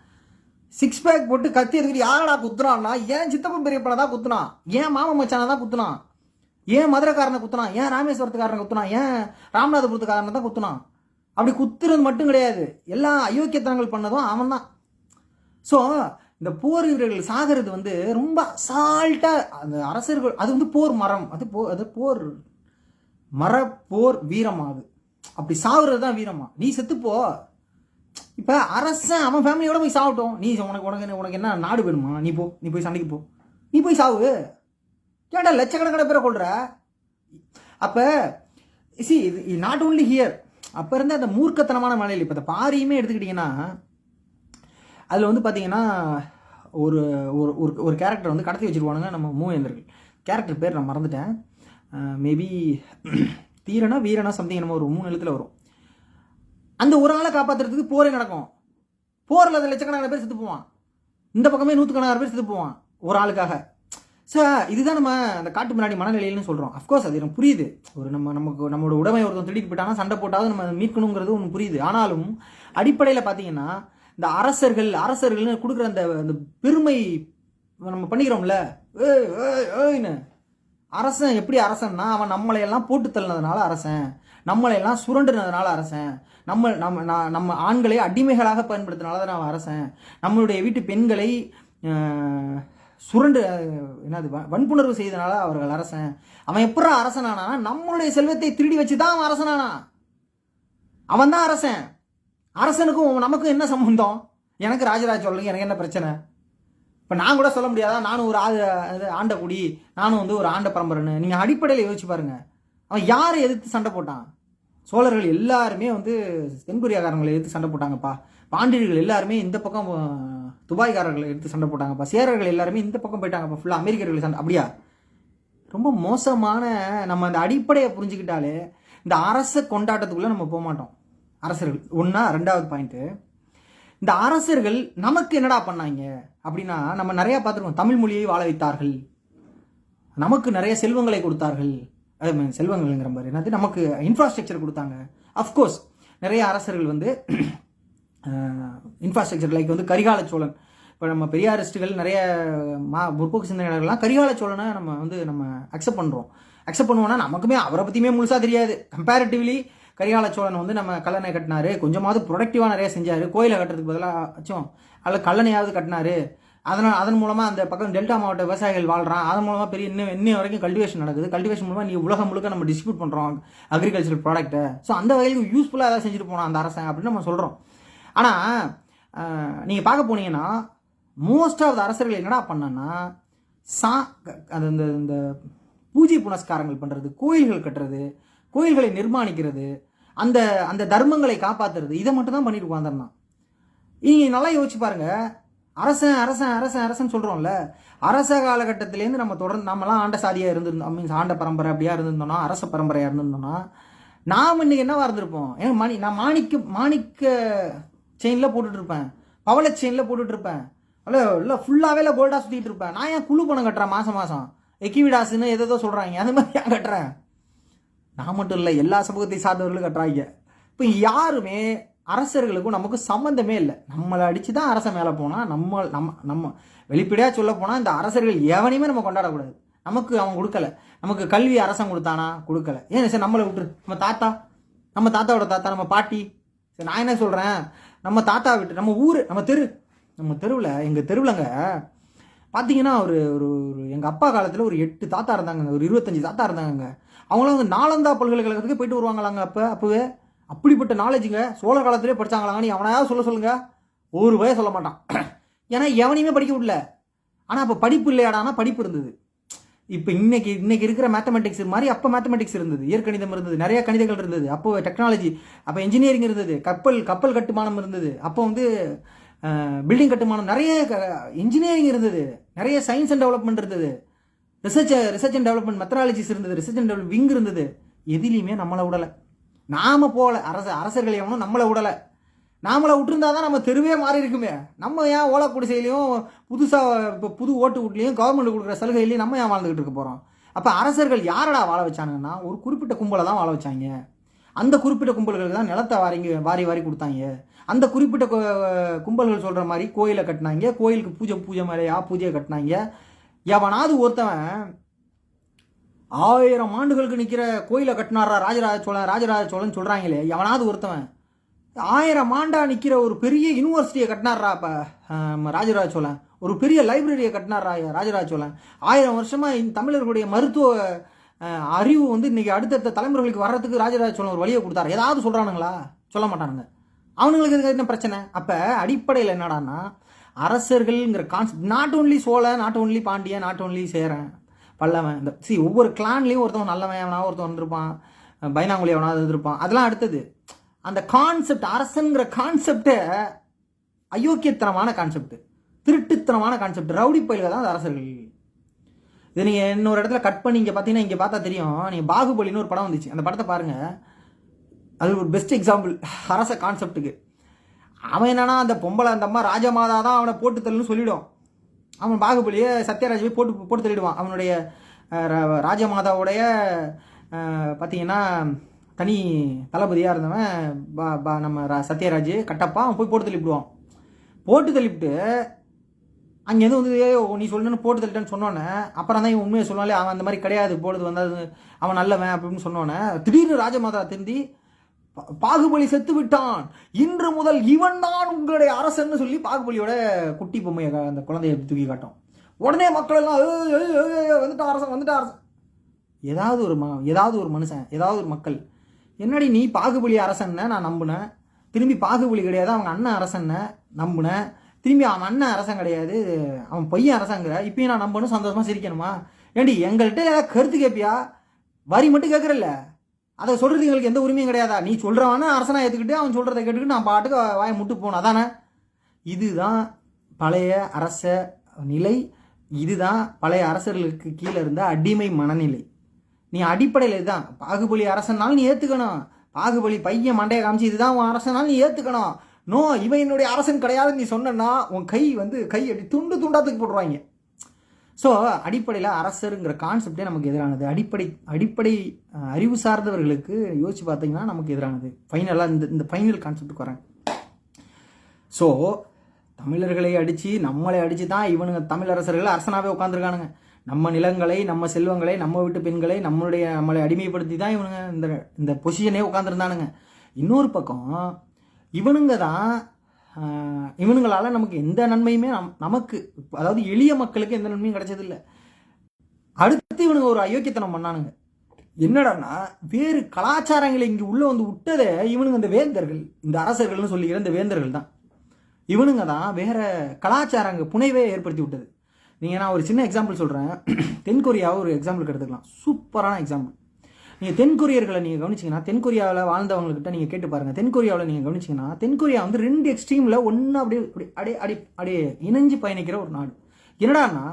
6 பேக் போட்டு கத்தி எதுக்கிட்டு யாரடா குத்துறான்னா, ஏன் சித்தப்பன் பெரியப்பனை தான் குத்துனான், ஏன் மாமா மச்சானை தான் குத்துனான், ஏன் மதுரைக்காரனை குத்துனான், ஏன் ராமேஸ்வரத்துக்காரனை குத்துனான், ஏன் ராமநாதபுரத்துக்காரனை தான் குத்துனான். அப்படி குத்துறது மட்டும் கிடையாது, எல்லா அயோக்கியத்தனங்கள் பண்ணதும் அவன் தான். ஸோ இந்த போர் வீரர்கள் சாகிறது வந்து ரொம்ப அசால்ட்டாக அந்த அரசர்கள், அது வந்து போர் மரம், அது போர் போர் வீரமாகுது. அப்படி சாகுறது தான் வீரமா. நீ செத்துப்போ, இப்போ அரசன் அவன் ஃபேமிலியோட போய் சாகட்டும், நீ உனக்கு என்ன நாடு வேணுமா, நீ போய் சண்டைக்கு போ, நீ போய் சாவு, ஏன்டா லட்சக்கணக்கான பேரை கொள்ற. அப்போ இது நாட் ஓன்லி ஹியர், அப்போ இருந்த அந்த மூர்க்கத்தனமான மலையில் இப்போ இந்த பாரியுமே எடுத்துக்கிட்டிங்கன்னா அதில் வந்து பார்த்தீங்கன்னா ஒரு ஒரு கேரக்டர் வந்து கடத்தி வச்சுருவானுங்க நம்ம மூவேந்தர்கள். கேரக்டர் பேர் நான் மறந்துட்டேன், மேபி வீரனா சம்திங் நம்ம ஒரு 3 எழுத்துல வரும். அந்த ஒரு ஆளை காப்பாற்றுறதுக்கு போரே நடக்கும். போரில் அந்த லட்சக்கணக்கான பேர் செத்து போவான், இந்த பக்கமே 100கணக்கான பேர் செத்து போவான் ஒரு ஆளுக்காக. சார் இதுதான் நம்ம அந்த காட்டு முன்னாடி மனநிலையில்னு சொல்கிறோம். அஃப்கோர்ஸ் அது எனக்கு புரியுது, ஒரு நம்மளோட உடைமை ஒருத்தன் திருடிட்டு போயிட்டாங்கன்னா சண்டை போட்டாவது நம்ம மீட்கணுங்கிறது ஒன்று புரியுது. ஆனாலும் அடிப்படையில் பார்த்தீங்கன்னா இந்த அரசர்கள்னு கொடுக்குற அந்த பெருமை நம்ம பண்ணிக்கிறோம்ல, ஏய்னு அரசன் எப்படி அரசன்னா, அவன் நம்மளையெல்லாம் போட்டு தள்ளினதுனால அரசன், நம்மளையெல்லாம் சுரண்டுனதுனால அரசன், நம்ம ஆண்களை அடிமைகளாக பயன்படுத்தினால தான் அவன் அரசன், நம்மளுடைய வீட்டு பெண்களை சுரண்டு வன்புணர்வு செய்தனால அவர்கள் அரசன். அவன் எப்படா அரசனானா, நம்மளுடைய செல்வத்தை திருடி வச்சுதான் அவன் அரசனானா, அவன் தான் அரசன். அரசனுக்கும் நமக்கும் என்ன சம்பந்தம்? எனக்கு ராஜராஜ சோழனுக்கு எனக்கு என்ன பிரச்சனை? இப்போ நான் கூட சொல்ல முடியாதா, நானும் ஒரு ஆண்ட குடி, நானும் வந்து ஒரு ஆண்ட பரம்பரைன்னு? நீங்கள் அடிப்படையில் யோசிச்சு பாருங்க, அவன் யாரை எதிர்த்து சண்டை போட்டான்? சோழர்கள் எல்லாருமே வந்து தென்கொரியாக்காரங்களை எதிர்த்து சண்டை போட்டாங்கப்பா, பாண்டியர்கள் எல்லாருமே இந்த பக்கம் துபாய்காரர்களை எடுத்து சண்டை போட்டாங்கப்பா, சேரர்கள் எல்லாருமே இந்த பக்கம் போயிட்டாங்கப்பா, ஃபுல்லாக அமெரிக்கர்கள் சண்டை. அப்படியா? ரொம்ப மோசமான நம்ம அந்த அடிப்படையை புரிஞ்சுக்கிட்டாலே இந்த அரச கொண்டாட்டத்துக்குள்ளே நம்ம போக மாட்டோம். அரசர்கள் ஒன்றா. ரெண்டாவது பாயிண்ட்டு, இந்த அரசர்கள் நமக்கு என்னடா பண்ணாங்க அப்படின்னா, நம்ம நிறையா பார்த்துருக்கோம். தமிழ் மொழியை வாழ வைத்தார்கள், நமக்கு நிறைய செல்வங்களை கொடுத்தார்கள். செல்வங்கள்ங்கிற மாதிரி என்னது, நமக்கு இன்ஃப்ராஸ்ட்ரக்சர் கொடுத்தாங்க. அஃப்கோர்ஸ் நிறைய அரசர்கள் வந்து இன்ஃப்ராஸ்ட்ரக்சர் லைக் வந்து கரிகால சோழன். இப்போ நம்ம பெரியாரிஸ்டுகள் நிறைய முற்போக்கு சிந்தனையாளர்கள்லாம் கரிகால சோழனை நம்ம அக்செப்ட் பண்ணுவோம்னா நமக்குமே அவரை பற்றியுமே முழுசாக தெரியாது. கம்பேரிட்டிவ்லி கரிகால சோழன் வந்து நம்ம கல்லணை கட்டினாரு, கொஞ்சமாவது ப்ரொடக்டிவாக நிறைய செஞ்சார். கோயிலை கட்டுறதுக்கு பதிலாச்சும் அதில் கல்லணையாவது கட்டினாரு. அதன் மூலமாக அந்த பக்கம் டெல்டா மாவட்ட விவசாயிகள் வாழ்கிறான். அதன் மூலமாக பெரிய இன்னும் வரைக்கும் கல்டிவேஷன் நடக்குது. கல்டிவேஷன் மூலமாக நீ உலகம் முழுக்க நம்ம டிஸ்ட்ரிபியூட் பண்ணுறோம் அக்ரிகல்ச்சரல் ப்ராடக்ட்டை. ஸோ அந்த வகையில் யூஸ்ஃபுல்லாக ஏதாவது செஞ்சுட்டு போனோம் அந்த அரசன் அப்படின்னு நம்ம சொல்கிறோம். ஆனால் நீங்கள் பார்க்க போனீங்கன்னா மோஸ்ட் ஆஃப் த அரசர்கள் என்னடா பண்ணனா, அது இந்த பூஜை புனஸ்காரங்கள் பண்ணுறது, கோயில்கள் கட்டுறது, கோயில்களை நிர்மாணிக்கிறது, அந்த அந்த தர்மங்களை காப்பாற்றுறது, இதை மட்டும் தான் பண்ணிட்டு உட்காந்துருந்தான். நீங்கள் நல்லா யோசிச்சு பாருங்க. அரசன் அரசன் அரசன் அரசன் சொல்கிறோம்ல, அரச காலகட்டத்திலேருந்து நம்ம தொடர்ந்து நம்மலாம் ஆண்ட சாதியாக இருந்திருந்தோம், மீன்ஸ் ஆண்ட பரம்பரை அப்படியா இருந்திருந்தோம்னா, அரச பரம்பரையாக இருந்திருந்தோம்னா நாம் இன்னைக்கு என்னவா இருந்திருப்போம்? ஏன் நான் மாணிக்க செயினில் போட்டுட்டு இருப்பேன், பவள செயினில் போட்டுட்டு இருப்பேன், இல்லை ஃபுல்லாகவே இல்லை கோல்டாக சுற்றிட்டு இருப்பேன். நான் ஏன் குழு பணம் கட்டுறேன் மாதம் எக்கிவிடாசுன்னு எதோ சொல்கிறாங்க, அது மாதிரி ஏன் கட்டுறேன்? நான் மட்டும் இல்லை, எல்லா சமூகத்தை சார்ந்தவர்களும் கட்டுறாங்க. இப்போ யாருமே அரசர்களுக்கும் நமக்கு சம்மந்தமே இல்லை. நம்மளை அடித்து தான் அரசன் மேலே போனால் நம்ம வெளிப்படையாக சொல்ல போனால் இந்த அரசர்கள் எவனையுமே நம்ம கொண்டாடக்கூடாது. நமக்கு அவன் கொடுக்கல. நமக்கு கல்வி அரசன் கொடுத்தானா? கொடுக்கல. ஏன் சார் நம்மளை விட்டுரு, நம்ம தாத்தாவோட தாத்தா, நம்ம பாட்டி. சரி நான் என்ன சொல்கிறேன், நம்ம தாத்தா விட்டு நம்ம ஊர், நம்ம தெருவில் எங்கள் தெருவில்ங்க பார்த்தீங்கன்னா ஒரு எங்கள் அப்பா காலத்தில் ஒரு 8 தாத்தா இருந்தாங்க, ஒரு 25 தாத்தா இருந்தாங்க. அவங்களாம் வந்து நாலந்தா பல்கலைக்கழகத்துக்கு போயிட்டு வருவாங்களாங்க. அப்போவே அப்படிப்பட்ட நாலேஜுங்க. சோழ காலத்திலே படித்தாங்களாங்க. நீ அவனையாவது சொல்லுங்க, ஒரு வய சொல்ல மாட்டான். ஏன்னா எவனையுமே படிக்க விடல. ஆனால் அப்போ படிப்பு இல்லையாடானா படிப்பு இருந்தது. இப்போ இன்னைக்கு இருக்கிற மேத்தமெட்டிக்ஸ் மாதிரி அப்போ மேத்தமெட்டிக்ஸ் இருந்தது, இயற்கணிதம் இருந்தது, நிறைய கணிதங்கள் இருந்தது. அப்போ டெக்னாலஜி, அப்போ இன்ஜினியரிங் இருந்தது, கப்பல் கட்டுமானம் இருந்தது, அப்போ வந்து பில்டிங் கட்டுமானம், நிறைய இன்ஜினியரிங் இருந்தது, நிறைய சயின்ஸ் அண்ட் டெவலப்மெண்ட் இருந்தது, ரிசர்ச் அண்ட் டெவலப்மெண்ட் மெத்தடாலஜிஸ் இருந்தது, ரிசர்ச் அண்ட் டெவலப் விங் இருந்தது. எதிலையுமே நம்மளை விடலை. நாம போகல. அரசர்கள் எவனும் நம்மளை விடலை. நாமளை விட்டுருந்தா தான் நம்ம தெருவே மாறி இருக்குமே. நம்ம ஏன் ஓலா குடிசையிலையும் புதுசாக இப்போ புது ஓட்டு வீட்லையும் கவர்மெண்ட் கொடுக்குற சலுகையிலையும் நம்ம ஏன் வாழ்ந்துக்கிட்டு இருக்க போகிறோம்? அப்போ அரசர்கள் யாரடா வாழ வச்சாங்கன்னா ஒரு குறிப்பிட்ட கும்பலை தான் வாழ வச்சாங்க. அந்த குறிப்பிட்ட கும்பல்களுக்கு தான் நிலத்தை வாரி கொடுத்தாங்க. அந்த குறிப்பிட்ட கும்பல்கள் சொல்கிற மாதிரி கோயிலை கட்டினாங்க, கோயிலுக்கு பூஜை மேலேயா பூஜையை கட்டினாங்க. எவனாவது ஒருத்தவன் 1000 ஆண்டுகளுக்கு நிற்கிற கோயிலை கட்டினாரா ராஜராஜ சோழன் சொல்கிறாங்களே, எவனாவது ஒருத்தவன் 1000 ஆண்டா நிற்கிற ஒரு பெரிய யூனிவர்சிட்டியை கட்டினாரா இப்போ ராஜராஜ சோழன், ஒரு பெரிய லைப்ரரியை கட்டினாரா ராஜராஜ சோழன், 1000 வருஷமாக இந்த தமிழர்களுடைய மருத்துவ அறிவு வந்து இன்னைக்கு அடுத்தடுத்த தலைமுறைகளுக்கு வர்றதுக்கு ராஜராஜ சோழன் ஒரு வழியை கொடுத்தாரு. ஏதாவது சொல்கிறானுங்களா? சொல்ல மாட்டானுங்க. அவனுங்களுக்கு என்ன பிரச்சனை? அப்போ அடிப்படையில் என்னடான்னா அரசர்கள்ங்கிற concept not only Cholan, not only Pandiyan, not only Cheran, Pallavan, இந்த ஒவ்வொரு கிளான்லேயும் ஒருத்தவன் நல்லவன் எவனாவது ஒருத்தன் வந்திருப்பான், பைனாங்குழி எவனாவது இருந்திருப்பான். அதெல்லாம் அடுத்தது. அந்த கான்செப்ட், அரசன்கிற கான்செப்டை அயோக்கியத்தனமான கான்செப்ட், திருட்டுத்தனமான கான்செப்ட், ரவுடி பயில்கள் தான் அந்த அரசர்கள். இதை நீங்கள் இன்னொரு இடத்துல கட் பண்ணி இங்கே பார்த்தீங்கன்னா, இங்கே பார்த்தா தெரியும். நீங்கள் பாகுபலின்னு ஒரு படம் வந்துச்சு, அந்த படத்தை பாருங்கள். அது ஒரு பெஸ்ட் எக்ஸாம்பிள் அரச கான்செப்டுக்கு. அவன் என்னன்னா அந்த பொம்பளை அந்த அம்மா ராஜமாதா தான் அவனை போட்டு தள்ளுன்னு சொல்லிவிடும். அவன் பாகுபலியை சத்யராஜ் போட்டு தள்ளிடுவான். அவனுடைய ராஜமாதாவுடைய பார்த்தீங்கன்னா தனி தளபதியாக இருந்தவன் நம்ம சத்யராஜ் கட்டப்பா, அவன் போய் போட்டு தள்ளிவிட்டு அங்கேருந்து வந்து நீ சொல்லணுன்னு போட்டு தள்ளிட்டேன்னு சொன்னோன்னே, அப்புறம் தான் இவன் உண்மையை சொன்னாலே அவன் அந்த மாதிரி கிடையாது, பொழுது வந்தது அவன் நல்லவன் அப்படின்னு சொன்னோன்னே, திடீர்னு ராஜமாதா திருந்தி பாகுபலி செத்து விட்டான், இன்று முதல் இவன் தான் உங்களுடைய அரசன்னு சொல்லி பாகுபலியோட குட்டி பொம்மையை அந்த குழந்தைய தூக்கி காட்டும். உடனே மக்கள் எல்லாம் வந்துட்டான் அரசன். ஏதாவது ஒரு மனுஷன், ஏதாவது ஒரு மக்கள், என்னடி நீ பாகுபலி அரசன்ன நான் நம்பினேன், திரும்பி பாகுபலி கிடையாது அவங்க அண்ணன் அரசன்ன நம்பினேன், திரும்பி அவன் அண்ணன் அரசன் கிடையாது அவன் பையன் அரசங்கிற, இப்பயும் நான் நம்பணும் சந்தோஷமா சிரிக்கணுமா? ஏண்டி எங்கள்கிட்ட ஏதாவது கருத்து கேட்பியா? வரி மட்டும் கேட்குறல்ல, அதை சொல்கிறது எங்களுக்கு எந்த உரிமையும் கிடையாதா? நீ சொல்கிறவன அரசனாக ஏற்றுக்கிட்டு அவன் சொல்கிறத கேட்டுக்கிட்டு நான் பாட்டுக்கு வாயை முட்டு போகணும், அதானே? இதுதான் பழைய அரச நிலை. இதுதான் பழைய அரசர்களுக்கு கீழே இருந்த அடிமை மனநிலை. நீ அடிப்படையில் இதுதான் பாகுபலி அரசனாலும் நீ ஏற்றுக்கணும். பாகுபலி பையன் மண்டையை காமிச்சு இதுதான் உன் அரசனாலும் நீ ஏற்றுக்கணும். நோ, இவன் என்னுடைய அரசன் கிடையாதுன்னு நீ சொன்னா உன் கை அப்படி துண்டு துண்டாத்துக்கு போடுவாங்க. ஸோ அடிப்படையில் அரசருங்கிற கான்செப்டே நமக்கு எதிரானது. அடிப்படை அறிவு சார்ந்தவர்களுக்கு யோசிச்சு பார்த்தீங்கன்னா நமக்கு எதிரானது. ஃபைனலாக இந்த ஃபைனல் கான்செப்டுக்கு வரேன். ஸோ தமிழர்களை அடித்து நம்மளை அடித்து தான் இவனுங்க தமிழரசர்கள் அரசனாகவே உட்காந்துருக்கானுங்க. நம்ம நிலங்களை, நம்ம செல்வங்களை, நம்ம வீட்டு பெண்களை நம்மளை அடிமைப்படுத்தி தான் இவனுங்க இந்த பொசிஷனே உட்காந்துருந்தானுங்க. இன்னொரு பக்கம் இவனுங்களால் நமக்கு எந்த நன்மையுமே நமக்கு, அதாவது எளிய மக்களுக்கு எந்த நன்மையும் கிடைச்சதில்லை. அடுத்து இவனுங்க ஒரு அயோக்கியத்தனம் பண்ணானுங்க. என்னடான்னா, வேறு கலாச்சாரங்களை இங்கே உள்ளே வந்து விட்டதே இவனுங்க இந்த வேந்தர்கள், இந்த அரசர்கள்னு சொல்லிக்கிற இந்த வேந்தர்கள் தான். இவனுங்க தான் வேற கலாச்சாரங்க புனைவே ஏற்படுத்தி விட்டது. நான் ஒரு சின்ன எக்ஸாம்பிள் சொல்கிறேன். தென்கொரியாவை ஒரு எக்ஸாம்பிளுக்கு எடுத்துக்கலாம். சூப்பரான எக்ஸாம்பிள். நீங்கள் தென்கொரியர்களை நீங்கள் கவனிச்சிங்கன்னா, தென்கொரியாவில் வாழ்ந்தவங்கக்கிட்ட நீங்கள் கேட்டு பாருங்கள். தென்கொரியாவில் நீங்கள் கவனிச்சிங்கன்னா, தென்கொரியா வந்து 2 எக்ஸ்ட்ரீமில் ஒன்றா அப்படியே இணைஞ்சு பயணிக்கிற ஒரு நாடு. என்னடான்னா,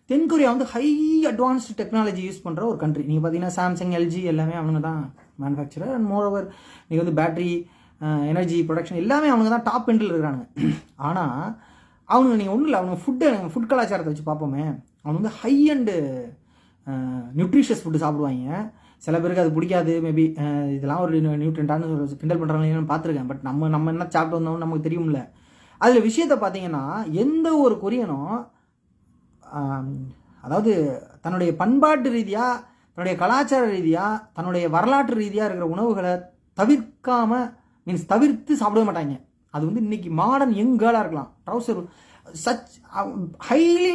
தென்கொரியா வந்து ஹை அட்வான்ஸ்டு டெக்னாலஜி யூஸ் பண்ணுற ஒரு கண்ட்ரி. நீங்கள் பார்த்தீங்கன்னா சாம்சங், எல்ஜி எல்லாமே அவனுங்க தான் மேனுஃபேக்சரர். அண்ட் மோரோவர் நீங்கள் வந்து பேட்டரி, எனர்ஜி ப்ரொடக்ஷன் எல்லாமே அவனுங்க தான் டாப் எண்டில் இருக்கிறாங்க. ஆனால் அவனுங்க நீங்கள் ஒன்றும் இல்லை, அவனுங்க ஃபுட் கலாச்சாரத்தை வச்சு பார்ப்போமே. அவனுங்க வந்து ஹை அண்டு நியூட்ரிஷியஸ் ஃபுட்டு சாப்பிடுவாங்க. சில பேருக்கு அது பிடிக்காது, மேபி இதெல்லாம் ஒரு நியூட்ரண்டானு கிண்டல் பண்ணுறாங்கன்னு பார்த்துருக்கேன். பட் நம்ம என்ன சாப்பிட்டு வந்தோம்னு நமக்கு தெரியும்ல. அதில் விஷயத்தை பார்த்தீங்கன்னா, எந்த ஒரு கொரியனும் அதாவது தன்னுடைய பண்பாட்டு ரீதியாக, தன்னுடைய கலாச்சார ரீதியாக, தன்னுடைய வரலாற்று ரீதியாக இருக்கிற உணவுகளை தவிர்த்து சாப்பிடவே மாட்டாங்க. அது வந்து இன்னைக்கு மாடர்ன் யங் கேர்ளாக இருக்கலாம், ட்ரௌசர் ஹைலி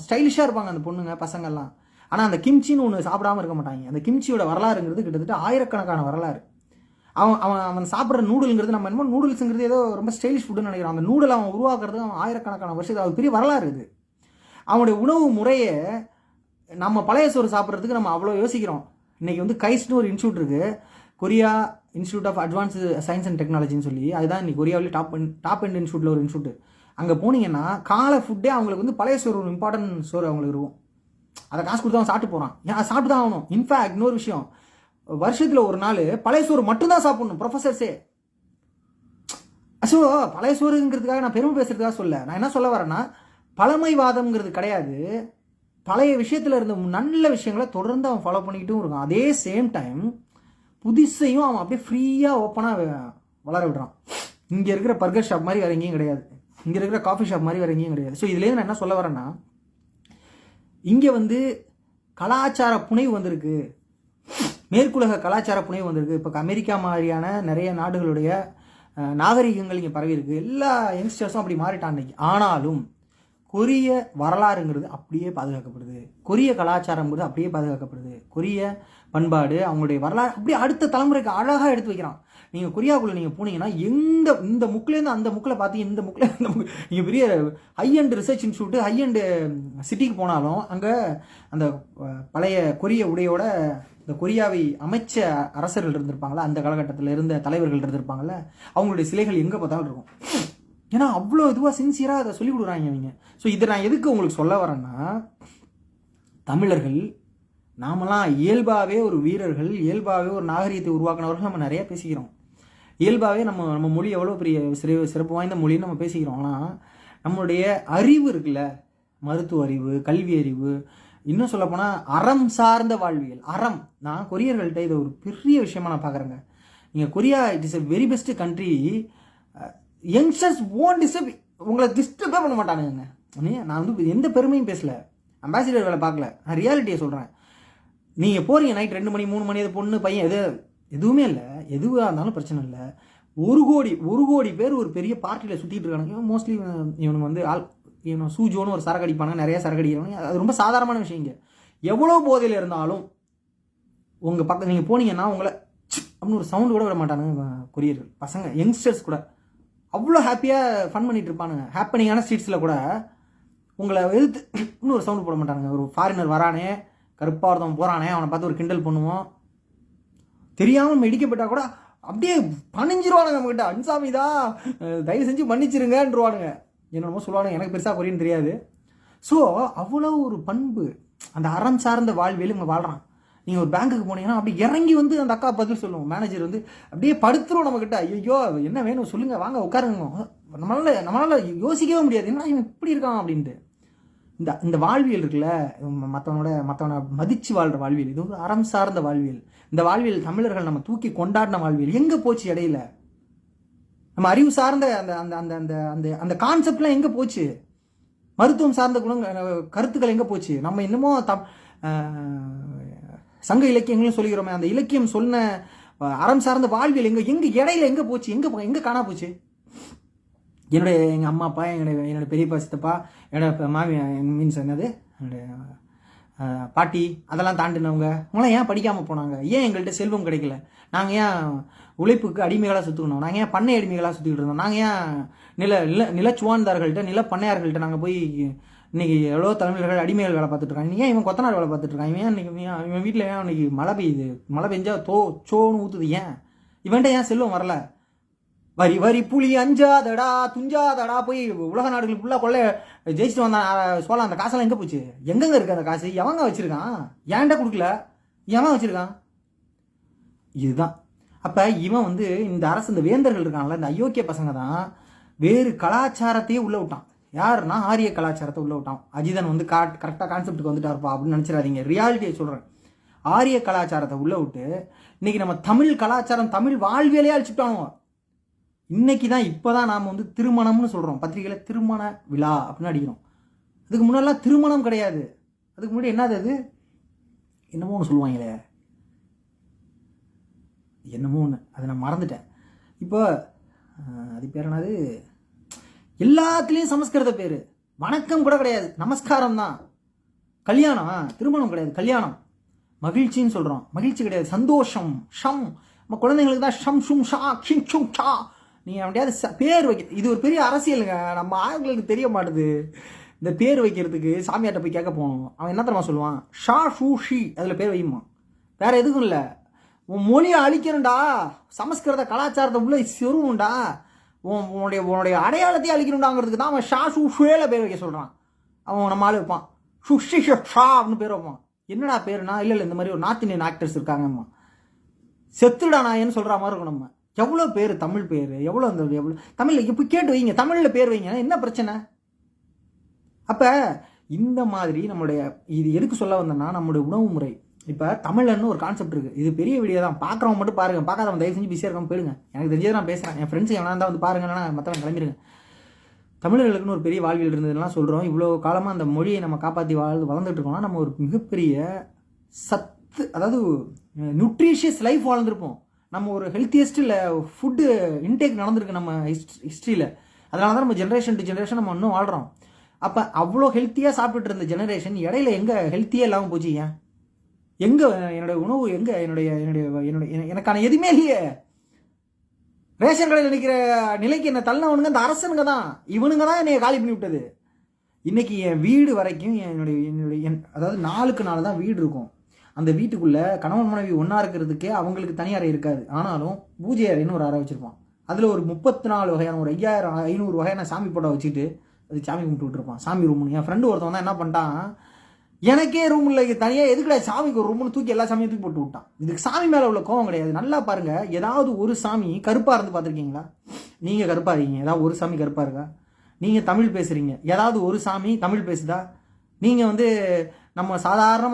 ஸ்டைலிஷாக இருப்பாங்க அந்த பொண்ணுங்க பசங்கள்லாம். ஆனால் அந்த கிம்ச்சின்னு ஒன்று சாப்பிடாமல் இருக்க மாட்டாங்க. அந்த கிம்ச்சியோட வரலாறுங்கிறது கிட்டத்தட்ட ஆயிரக்கணக்கான வரலாறு. அவன் சாப்பிட்ற நூடுலுங்கிறது, நம்ம என்னமோ நூடுல்ஸுங்கிறது ஏதோ ரொம்ப ஸ்டைலிஷ் ஃபுட்டுன்னு நினைக்கிறான். அந்த நூடல் அவன் உருவாக்குறது அவன் ஆயிரக்கணக்கான வருஷத்துக்கு அது பெரிய வரலாறு. இது அவனுடைய உணவு முறையை நம்ம பழைய சோறு சாப்பிட்றதுக்கு நம்ம அவ்வளோ யோசிக்கிறோம். இன்றைக்கி வந்து கைஸ்ட்னு ஒரு இன்ஸ்டியூட் இருக்குது, Korea institute of advanced science and டெக்னாலஜின்னு சொல்லி. அதுதான் இன்னைக்கு கொரியாவிலே டாப் எண்ட் இன்ஸ்டியூட்டில் ஒரு இன்ஸ்டியூட். அங்கே போனீங்கன்னா காலை ஃபுட்டே அவங்களுக்கு வந்து பழைய சோறு ஒரு இம்பார்ட்டன்ட் சோறு அவங்களுக்கு இருக்கும். அதை காசு கொடுத்து அவன் சாப்பிட்டு போகிறான். ஏன் சாப்பிட்டு தான் ஆகணும். இன்ஃபேக்ட் இன்னொரு விஷயம், வருஷத்தில் ஒரு நாள் பழைய சோறு மட்டும்தான் சாப்பிடணும் ப்ரொஃபஸர்ஸே. ஸோ பழைய சோறுங்கிறதுக்காக நான் பெருமை பேசுறதுக்காக சொல்ல. நான் என்ன சொல்ல வரேன்னா, பழமைவாதம்ங்கிறது கிடையாது. பழைய விஷயத்தில் இருந்த நல்ல விஷயங்களை தொடர்ந்து அவன் ஃபாலோ பண்ணிக்கிட்டும் இருக்கான். அதே சேம் டைம் புதுசையும் அவன் அப்படியே ஃப்ரீயாக ஓப்பனாக வளர விடுறான். இங்கே இருக்கிற பர்கர் ஷாப் மாதிரி வேறு எங்கேயும் கிடையாது, இங்கே இருக்கிற காஃபி ஷாப் மாதிரி வேறு எங்கேயும் கிடையாது. ஸோ இதுலேருந்து நான் என்ன சொல்ல வரேன்னா, இங்கே வந்து கலாச்சார புனைவு வந்திருக்கு, மேற்குலக கலாச்சார புனைவு வந்திருக்கு. இப்போ அமெரிக்கா மாதிரியான நிறைய நாடுகளுடைய நாகரிகங்கள் இங்கே பரவி இருக்கு. எல்லா யங்ஸ்டர்ஸும் அப்படி மாறிட்டான் இன்னைக்கு. ஆனாலும் கொரிய வரலாறுங்கிறது அப்படியே பாதுகாக்கப்படுது, கொரிய கலாச்சாரங்கிறது அப்படியே பாதுகாக்கப்படுது, கொரிய பண்பாடு அவங்களுடைய வரலாறு அப்படியே அடுத்த தலைமுறைக்கு அழகாக எடுத்து வைக்கிறான். நீங்கள் கொரியாவுக்குள்ளே நீங்கள் போனீங்கன்னா இந்த முக்கிலேருந்து அந்த முக்கில் பார்த்தீங்க, இந்த முக்கில் நீங்கள் பெரிய high and research institute, high and சிட்டிக்கு போனாலும் அங்கே அந்த பழைய கொரிய உடையோட இந்த கொரியாவை அமைச்ச அரசர்கள் இருந்திருப்பாங்களா, அந்த காலகட்டத்தில் இருந்த தலைவர்கள் இருந்திருப்பாங்கள்ல, அவங்களுடைய சிலைகள் எங்கே பார்த்தாலும் இருக்கும். ஏன்னா அவ்வளோ இதுவாக சின்சியராக அதை சொல்லிக் கொடுக்குறாங்க அவங்க. ஸோ இதை நான் எதுக்கு உங்களுக்கு சொல்ல வரேன்னா, தமிழர்கள் நாமெல்லாம் இயல்பாகவே ஒரு வீரர்கள், இயல்பாகவே ஒரு நாகரிகத்தை உருவாக்கினவர்கள் நம்ம நிறைய பேசிக்கிறோம். இயல்பாகவே நம்ம மொழி எவ்வளோ பெரிய சிறப்பு வாய்ந்த மொழின்னு நம்ம பேசிக்கிறோம். ஆனால் நம்மளுடைய அறிவு இருக்குல்ல, மருத்துவ அறிவு, கல்வி அறிவு, இன்னும் சொல்லப்போனால் அறம் சார்ந்த வாழ்வியல், அறம். நான் கொரியர்கள்ட்ட இதை ஒரு பெரிய விஷயமா நான் பார்க்குறேங்க. நீங்கள் Korea it is a very best country. Youngsters own disturb, உங்களை டிஸ்டர்பே பண்ண மாட்டானுங்க. நான் வந்து எந்த பெருமையும் பேசலை, அம்பாசிடர் வேலை பார்க்கல, நான் ரியாலிட்டியை சொல்கிறேன். நீங்கள் போகிறீங்க நைட் 2 மணி 3 மணி, அது பொண்ணு பையன் எதுவுமே இல்லை, எதுவாக இருந்தாலும் பிரச்சனை இல்லை. 1 கோடி பேர் ஒரு பெரிய பார்ட்டியில் சுற்றிட்டு இருக்கானுங்க. மோஸ்ட்லி இவனுக்கு வந்து சூஜோன்னு ஒரு சரக்கு அடிப்பானுங்க, நிறைய சரக்கு அடிக்கிறானுங்க. அது ரொம்ப சாதாரணமான விஷயம். இங்கே எவ்வளோ போதையில் இருந்தாலும் உங்கள் பக்கம் நீங்கள் போனீங்கன்னா உங்களை அப்படின்னு ஒரு சவுண்டு கூட விட மாட்டானுங்க கொரியர்கள் பசங்க, யங்ஸ்டர்ஸ் கூட அவ்வளோ ஹாப்பியாக ஃபன் பண்ணிட்டு இருப்பானுங்க. ஹாப்பனிங்கான ஸ்ட்ரீட்ஸில் கூட உங்களை எதிர்த்து இன்னும் ஒரு சவுண்டு போட மாட்டானுங்க. ஒரு ஃபாரினர் வரானே, கருப்பாக ஒருத்தவன் போகிறானே, அவனை பார்த்து ஒரு கிண்டல் பண்ணுவோம். தெரியாமல் மெடிக்கப்பட்டால் கூட அப்படியே பணிஞ்சிருவானுங்க நம்மகிட்ட, அன்சாமி தான் தயவு செஞ்சு மன்னிச்சிருங்கன்றவானுங்க. என்னென்னமோ சொல்லுவானுங்க, எனக்கு பெருசாக கொரியன் தெரியாது. ஸோ அவ்வளோ ஒரு பண்பு, அந்த அறம் சார்ந்த வாழ்வியல் இங்கே வாழ்கிறான். நீங்கள் ஒரு பேங்க்குக்கு போனீங்கன்னா அப்படி இறங்கி வந்து அந்த அக்கா பதில் சொல்லுவோம். மேனேஜர் வந்து அப்படியே படுத்துரும் நம்மக்கிட்ட. ஐயோ என்ன வேணும் சொல்லுங்கள், வாங்க உட்காருங்க. நம்மளால யோசிக்கவே முடியாது, என்ன இவன் இப்படி இருக்கான் அப்படின்ட்டு. இந்த வாழ்வியல் இருக்குல்ல, மற்றவனை மதித்து வாழ்கிற வாழ்வியல், இது ஒரு அறம் சார்ந்த வாழ்வியல். இந்த வாழ்வியல் தமிழர்கள் நம்ம தூக்கி கொண்டாடின வாழ்வியல் எங்கே போச்சு இடையில? நம்ம அறிவு சார்ந்த அந்த அந்த அந்த அந்த அந்த அந்த கான்செப்ட்லாம் எங்கே போச்சு? மருத்துவம் சார்ந்த கருத்துக்கள் எங்கே போச்சு? நம்ம இன்னமும் சங்க இலக்கியங்களும் சொல்லிக்கிறோமே, அந்த இலக்கியம் சொன்ன அறம் சார்ந்த வாழ்வியல் எங்கே இடையில எங்கே போச்சு? எங்கே காணா போச்சு? எங்கள் அம்மா அப்பா, என்னோட பெரியப்பா சித்தப்பா, என்னோட மாமி மீன்ஸ் என்னது என்னுடைய பாட்டி, அதெல்லாம் தாண்டினவங்க அவங்களாம் ஏன் படிக்காமல் போனாங்க? ஏன் எங்கள்கிட்ட செல்வம் கிடைக்கல? நாங்கள் ஏன் உழைப்புக்கு அடிமைகளாக சுற்றுக்கணும்? நாங்கள் ஏன் பண்ணை அடிமைகளாக சுற்றிக்கிட்டு இருந்தோம்? நாங்கள் ஏன் நிலச்சுவான்தார்கள்ட்ட நில பண்ணையார்கள்ட்ட நாங்கள் போய் இன்னைக்கு எவ்வளோ தமிழர்கள் அடிமைகள் வேலை பார்த்துட்டு இருக்காங்க. ஏன் இவன் கொத்தனார் வேலை பார்த்துட்டு இருக்கான்? இவன் இன்னைக்கு இவன் வீட்டில் ஏன் இன்னைக்கு மழை பெய்யுது, மழை பெஞ்சா சோன்னு ஊற்றுது? ஏன் இவன்ட்ட ஏன் செல்வம் வரல? வரி வரி புலி அஞ்சாதடா துஞ்சாதடா போய் உலக நாடுகளுக்கு ஃபுல்லாக கொள்ள ஜெயிச்சுட்டு வந்தான் சோழ. அந்த காசெல்லாம் எங்கே போச்சு? எங்கெங்க இருக்கு அந்த காசு? எவங்க வச்சிருக்கான்? ஏன்டா கொடுக்கல? எவன் வச்சிருக்கான்? இதுதான். அப்போ இவன் வந்து இந்த அரசு, இந்த வேந்தர்கள் இருக்கான்ல, இந்த அயோக்கிய பசங்க தான் வேறு கலாச்சாரத்தையே உள்ள விட்டான். யாருன்னா ஆரிய கலாச்சாரத்தை உள்ள விட்டான். அஜிதன் வந்து கரெக்டாக கான்செப்டுக்கு வந்துட்டாருப்பா அப்படின்னு நினச்சிடாதீங்க. ரியாலிட்டியை சொல்கிறேன். ஆரிய கலாச்சாரத்தை உள்ள விட்டு இன்னைக்கு நம்ம தமிழ் கலாச்சாரம், தமிழ் வாழ்வியலையே அழிச்சுட்டானுவோம். இன்னைக்கு தான் இப்போ தான் நாம் வந்து திருமணம்னு சொல்கிறோம். பத்திரிகையில் திருமண விழா அப்படின்னு அடிக்கிறோம். அதுக்கு முன்னாடிலாம் திருமணம் கிடையாது. அதுக்கு முன்னாடி என்னது, அது என்னமோ ஒன்று சொல்லுவாங்களே, என்னமோ ஒன்று, அதை நான் மறந்துட்டேன் இப்போ. அது பேர் என்னது, எல்லாத்துலேயும் சமஸ்கிருத பேர். வணக்கம் கூட கிடையாது, நமஸ்காரம் தான். கல்யாணம், திருமணம் கிடையாது, கல்யாணம். மகிழ்ச்சின்னு சொல்கிறோம், மகிழ்ச்சி கிடையாது, சந்தோஷம். ஷம், நம்ம குழந்தைங்களுக்கு தான் ஷம் ஷும் ஷா ஷிங் ஷும் ஷா. நீங்கள் அப்படியாவது பேர் வைக்க, இது ஒரு பெரிய அரசியலுங்க. நம்ம ஆளுங்களுக்கு தெரிய மாட்டுது. இந்த பேர் வைக்கிறதுக்கு சாமியார்ட்ட போய் கேட்க போகணும். அவன் என்ன தெரியுமா சொல்லுவான்? ஷா ஷூ ஷி, அதில் பேர் வையுமா. வேற எதுக்கும் இல்லை, உன் மொழியை அழிக்கணும்டா, சமஸ்கிருத கலாச்சாரத்தை உள்ள சொருவுண்டா, உன்னுடைய அடையாளத்தையே அழிக்கணுண்டாங்கிறதுக்கு தான் அவன் ஷா ஷூ ஷுவேல பேர் வைக்க சொல்கிறான். அவன் நம்ம ஆள் வைப்பான் ஷுஷி ஷா அப்படின்னு பேர் வைப்பான். என்னடா பேருனா, இல்லை இந்த மாதிரி ஒரு நார்த் இந்தியன் ஆக்டர்ஸ் இருக்காங்கம்மா, செத்துடா நாயன்னு சொல்கிற மாதிரி இருக்கும். நம்ம எவ்வளோ பேர் தமிழ் பேர், எவ்வளோ தமிழில் இப்போ கேட்டு வைங்க, தமிழில் பேர் வைங்க, என்ன பிரச்சனை? அப்போ இந்த மாதிரி நம்மளுடைய இது எதுக்கு சொல்ல வந்தோன்னா, நம்மளுடைய உணவு முறை. இப்போ தமிழ்னு ஒரு கான்செப்ட் இருக்குது. இது பெரிய வீடியோ தான், பார்க்குறவங்க மட்டும் பாருங்கள், பார்க்காதவங்க தயவு செஞ்சு பிஸியாக இருக்காமல் போயிடுங்க. எனக்கு தெரிஞ்சதை நான் பேசுகிறேன், என் ஃப்ரெண்ட்ஸ் எவனா இருந்தால் வந்து பாருங்கன்னா மற்றவங்க கிளம்பிடுங்க. தமிழர்களுக்குன்னு ஒரு பெரிய வாழ்வியல் இருந்ததுலாம் சொல்கிறோம். இவ்வளோ காலமாக அந்த மொழியை நம்ம காப்பாற்றி வளர்ந்துட்டு இருக்கோம்னா, நம்ம ஒரு மிகப்பெரிய சத்து, அதாவது நியூட்ரிஷியஸ் லைஃப் வாழ்ந்துருப்போம். நம்ம ஒரு ஹெல்த்தியஸ்ட் ஃபுட்டு இன்டேக் நடந்திருக்கு நம்ம ஹிஸ்ட்ரியில். அதனால தான் நம்ம ஜென்ரேஷன் டு ஜென்ரேஷன் நம்ம இன்னும் வாழ்கிறோம். அப்போ அவ்வளோ ஹெல்த்தியாக சாப்பிட்டுட்டு இருந்த ஜெனரேஷன் இடையில எங்கே ஹெல்த்தியாக இல்லாமல் போச்சு? ஏன் எங்கே என்னுடைய உணவு, எங்கே எனக்கான எதுவுமே இல்லையே. ரேஷன் கடையில் நிற்கிற நிலைக்கு என்ன தள்ளவனுங்க அந்த அரசனுங்க தான். இவனுங்க தான் என்னை காலி பண்ணி விட்டது. இன்னைக்கு என் வீடு வரைக்கும் அதாவது 4க்கு 4 தான் வீடு இருக்கும். அந்த வீட்டுக்குள்ளே கணவன் மனைவி ஒன்றா இருக்கிறதுக்கே அவங்களுக்கு தனி அறை இருக்காது. ஆனாலும் பூஜை அறைன்னு ஒரு அறை வச்சுருப்பான். அதில் ஒரு 34 வகையான ஒரு 5500 வகையான சாமி போட்டோ வச்சுட்டு அது சாமி கும்பிட்டு விட்டுருப்பான். சாமி ரூம்னு. என் ஃப்ரெண்டு ஒருத்தவன் தான் என்ன பண்ணிட்டான், எனக்கே ரூம் இல்லை தனியாக எதுக்குடா சாமிக்கு ஒரு ரூம்னு தூக்கி எல்லா சாமியும் தூக்கி போட்டு விட்டான். இதுக்கு சாமி மேலே உள்ள கோவம் கிடையாது. நல்லா பாருங்கள், ஏதாவது ஒரு சாமி கருப்பாக இருந்து பார்த்துருக்கீங்களா? நீங்கள் கருப்பாக இருக்கீங்க, ஏதாவது ஒரு சாமி கருப்பாக இருக்கா? நீங்கள் தமிழ் பேசுகிறீங்க, ஏதாவது ஒரு சாமி தமிழ் பேசுதா? நீங்கள் வந்து நம்ம சாதாரண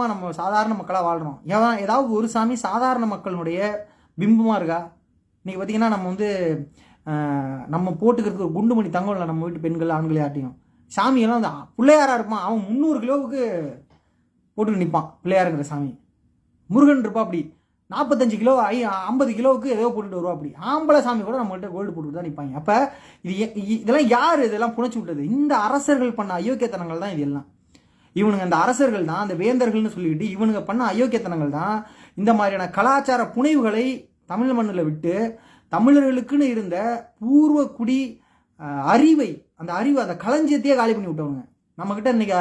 மக்களாக வாழ்கிறோம், ஏதாவது ஒரு சாமி சாதாரண மக்களுடைய பிம்பமாக இருக்கா? இன்றைக்கி பார்த்திங்கன்னா நம்ம வந்து நம்ம போட்டுக்கிறதுக்கு ஒரு குண்டு மணி தங்கம் இல்லை நம்ம வீட்டு பெண்கள் ஆண்களே ஆட்டியும். சாமியெல்லாம் அந்த பிள்ளையாராக இருப்பான், அவன் 300 கிலோவுக்கு போட்டுட்டு நிற்பான். பிள்ளையாருங்கிற சாமி. முருகன் இருப்பா அப்படி 45 கிலோ 50 கிலோவுக்கு ஏதோ போட்டுட்டு வருவா. அப்படி ஆம்பளை சாமி கூட நம்மகிட்ட கோல்டு போட்டுட்டு தான் நிற்பாங்க. அப்போ இதெல்லாம் யார் இதெல்லாம் புனைச்சி விட்டது? இந்த அரசர்கள் பண்ண அயோக்கியத்தனங்கள் தான் இது எல்லாம். இவனுங்க அந்த அரசர்கள் தான், அந்த வேந்தர்கள்னு சொல்லிட்டு இவனுங்க பண்ண அயோக்கியத்தனங்கள் தான் இந்த மாதிரியான கலாச்சார புனைவுகளை தமிழ் மண்ணில் விட்டு தமிழர்களுக்குன்னு இருந்த பூர்வ குடி அறிவை, அந்த களஞ்சியத்தையே காலி பண்ணி விட்டவனுங்க. நம்மக்கிட்ட இன்னைக்கு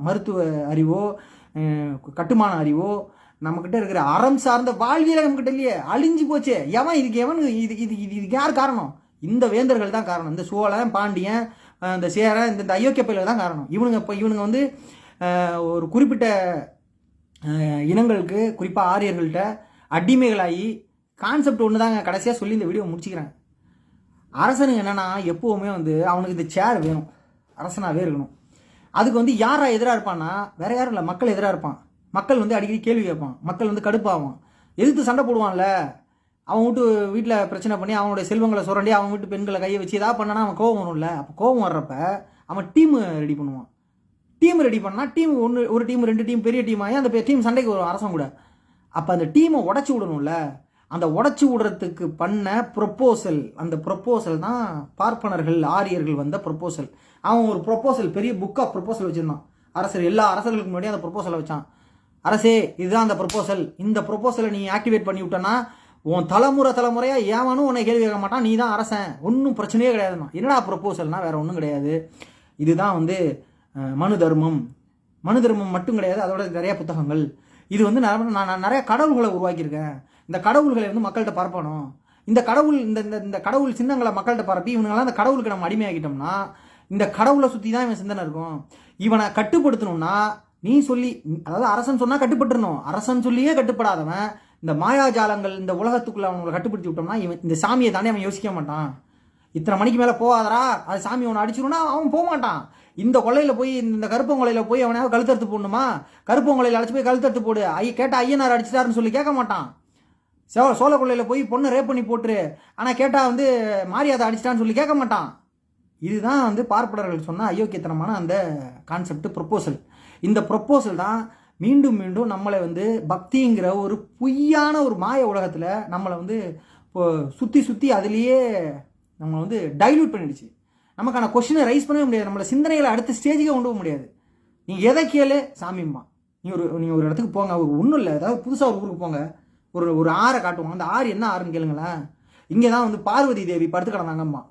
மருத்துவ அறிவோ கட்டுமான அறிவோ நம்மக்கிட்ட இருக்கிற அறம் சார்ந்த வாழ்வியல் நம்மக்கிட்ட இல்லையே, அழிஞ்சு போச்சே. இதுக்கு யார் காரணம்? இந்த வேந்தர்கள் தான் காரணம். இந்த சோழன், பாண்டியன், இந்த சேரன், இந்த அயோக்கிய பயில தான் காரணம். இவனுங்க வந்து ஒரு குறிப்பிட்ட இனங்களுக்கு குறிப்பாக ஆரியர்கள்ட்ட அடிமைகளாகி கான்செப்ட் ஒன்று தாங்க கடைசியாக சொல்லி இந்த வீடியோ முடிச்சுக்கிறேன். அரசனுக்கு என்னென்னா எப்போவுமே வந்து அவனுக்கு இந்த சேர் வேணும், அரசனாகவே இருக்கணும். அதுக்கு வந்து யாரா எதிராக இருப்பான்னா வேற யாரும் இல்லை, மக்கள் எதிராக இருப்பான். மக்கள் வந்து அடிக்கடி கேள்வி கேட்பான், மக்கள் வந்து கடுப்பாகும், எதிர்த்து சண்டை போடுவான்ல. அவன் வீட்டில் பிரச்சனை பண்ணி அவனுடைய செல்வங்களை சுரண்டி அவன் வீட்டு பெண்களை கையை வச்சு ஏதாவது பண்ணனா அவன் கோவம் வரும்ல. அப்போ கோவம் வர்றப்ப அவன் டீம் ரெடி பண்ணுவான். டீம் ரெடி பண்ணால் டீம் ஒரு டீம் 2 டீம் பெரிய டீம் ஆகி அந்த டீம் சண்டைக்கு வரும் அரசன் கூட. அப்போ அந்த டீமை உடச்சி விடணும்ல. அந்த உடச்சி விடுறதுக்கு பண்ண ப்ரொப்போசல், அந்த ப்ரொப்போசல் தான் பார்ப்பனர்கள் ஆரியர்கள் வந்த ப்ரொப்போசல். அவன் ஒரு ப்ரொப்போசல் பெரிய புக் ஆஃப் ப்ரொப்போசல் வச்சுருந்தான். எல்லா அரசர்களுக்கு முன்னாடி அந்த ப்ரொப்போசலை வச்சான். அரசே இதுதான் அந்த ப்ரொப்போசல், இந்த ப்ரொப்போசலை நீ ஆக்டிவேட் பண்ணி விட்டனா உன் தலைமுறையாக ஏவனும் உன்னை கேள்வி கேட்க மாட்டான், நீ தான் அரசன், ஒன்றும் பிரச்சனையே கிடையாதுன்னா. என்னடா ப்ரொப்போசல்னா வேற ஒன்றும் கிடையாது. இதுதான் வந்து மனு தர்மம் மட்டும் கிடையாது, அதோட நிறைய புத்தகங்கள். இது வந்து நான் நிறைய கடவுள்களை உருவாக்கியிருக்கேன். இந்த கடவுள்களை வந்து மக்கள்கிட்ட பரப்பணும். இந்த கடவுள் இந்த கடவுள் சின்னங்களை மக்கள்கிட்ட பரப்பி இவனுங்களாம் அந்த கடவுளுக்கு நம்ம அடிமையாகிட்டோம்னா இந்த கடவுளை சுற்றி தான் இவன் சிந்தனை இருக்கும். இவனை கட்டுப்படுத்தணும்னா நீ சொல்லி, அதாவது அரசன் சொன்னால் கட்டுப்பட்டுறணும். அரசன் சொல்லியே கட்டுப்படாதவன் இந்த மாயாஜாலங்கள் இந்த உலகத்துக்குள்ள அவங்களை கட்டுப்படுத்தி விட்டோம்னா இவன் இந்த சாமியை தானே அவன் யோசிக்க மாட்டான். இத்தனை மணிக்கு மேலே போகாதரா, அது சாமி அவனை அடிச்சிருன்னா அவன் போக மாட்டான். இந்த கொள்ளையில் போய் இந்த கருப்பங்கொலையில் போய் அவனையாவது கழுத்தறுத்து போடணுமா, கருப்பங்கொலையில் அழைச்சி போய் கழுத்தறுத்து போடு, கேட்டால் ஐயனார் அடிச்சிட்டாருன்னு சொல்லி கேட்க மாட்டான். சோழ கொள்ளையில் போய் பொண்ணை ரேப் பண்ணி போட்டுரு, ஆனால் கேட்டால் வந்து மாரியாதை அடிச்சிட்டான்னு சொல்லி கேட்க மாட்டான். இதுதான் வந்து பார்ப்பனர்கள் சொன்ன அயோக்கியத்தனமான அந்த கான்செப்ட் ப்ரொப்போசல். இந்த ப்ரொப்போசல் தான் மீண்டும் மீண்டும் நம்மளை வந்து பக்திங்கிற ஒரு பொய்யான ஒரு மாய உலகத்தில் நம்மளை வந்து இப்போ சுற்றி அதுலேயே நம்மளை வந்து டைல்யூட் பண்ணிடுச்சு. நமக்கான கொஸ்டினை ரைஸ் பண்ணவே முடியாது, நம்மளை சிந்தனைகளை அடுத்த ஸ்டேஜுக்கே கொண்டு போக முடியாது. நீங்கள் எதை கேளு சாமிம்மா, நீங்கள் ஒரு இடத்துக்கு போங்க, ஒரு ஒன்றும் இல்லை, ஏதாவது புதுசாக ஒரு ஊருக்கு போங்க, ஒரு ஆறை காட்டுவாங்க, அந்த ஆறு என்ன ஆறுன்னு கேளுங்களேன். இங்கே தான் வந்து பார்வதி தேவி படுத்து கிடந்தாங்கம்மா.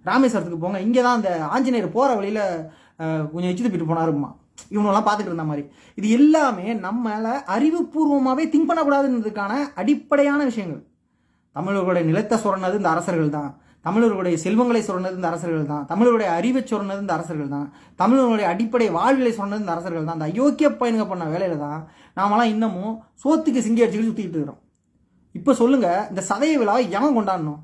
ராமேஸ்வரத்துக்கு போங்க, இங்கே தான் அந்த ஆஞ்சநேயர் போகிற வழியில் கொஞ்சம் எச்சு தப்பிட்டு போனாருமா. இவனெல்லாம் பார்த்துட்டு இருந்த மாதிரி. இது எல்லாமே நம்மள அறிவுபூர்வமாகவே திங்க் பண்ணக்கூடாதுன்றதுக்கான அடிப்படையான விஷயங்கள். தமிழர்களுடைய நிலத்தை சுரண்டது இந்த அரசர்கள் தான், தமிழர்களுடைய செல்வங்களை சுரண்டது இந்த அரசர்கள் தான், தமிழருடைய அறிவை சுரண்டது இந்த அரசர்கள் தான், தமிழர்களுடைய அடிப்படை வாழ்விலை சுரண்டது இந்த அரசர்கள் தான். அந்த அயோக்கிய பையனுங்க பண்ண வேலையில தான் நாமெல்லாம் இன்னமும் சோத்துக்கு சிங்கி அடிச்சுக்கிட்டு சுற்றிக்கிட்டு இருக்கிறோம். இப்போ சொல்லுங்க, இந்த சதய விழாவை எவன் கொண்டாடணும்?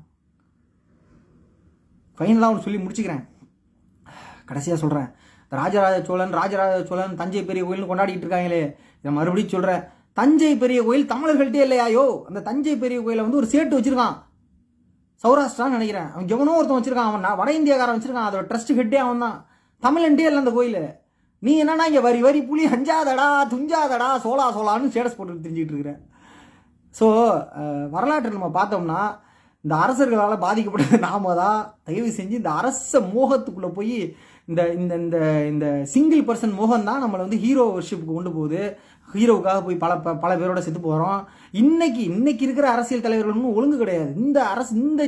ஃபைனலாக ஒன்று சொல்லி முடிச்சுக்கிறேன், கடைசியாக சொல்கிறேன். ராஜராஜ சோழன் தஞ்சை பெரிய கோயில்னு கொண்டாடிட்டு இருக்காங்களே, இதை மறுபடியும் சொல்கிறேன். தஞ்சை பெரிய கோயில் தமிழர்கள்ட்டே இல்லையாயோ? அந்த தஞ்சை பெரிய கோயிலை வந்து ஒரு சேட்டு வச்சிருக்கான், சௌராஷ்டிரான்னு நினைக்கிறேன். அவன் எவனோ ஒருத்தன் வச்சிருக்கான், அவன் வட இந்தியாக்காரன் வச்சிருக்கான், அதோட ட்ரஸ்ட் ஹெட்டே அவன் தான். தமிழன்ட்டே இல்லை அந்த கோயில். நீ என்னன்னா இங்கே வரி புலி அஞ்சாதடா துஞ்சாதடா சோலான்னு ஸ்டேட்டஸ் போட்டு தெரிஞ்சுக்கிட்டு இருக்கிறேன். ஸோ வரலாற்றை நம்ம பார்த்தோம்னா இந்த அரசர்களால் பாதிக்கப்பட்டது நாம தான். தயவு செஞ்சு இந்த அரச மோகத்துக்குள்ளே போய் இந்த இந்த இந்த இந்த சிங்கிள் பர்சன் மோகம் தான் நம்மளை வந்து ஹீரோ வர்ஷிப்புக்கு கொண்டு போகுது. ஹீரோவுக்காக போய் பல பேரோட செத்து போகிறோம். இன்னைக்கு இருக்கிற அரசியல் தலைவர்கள் ஒழுங்கு கிடையாது.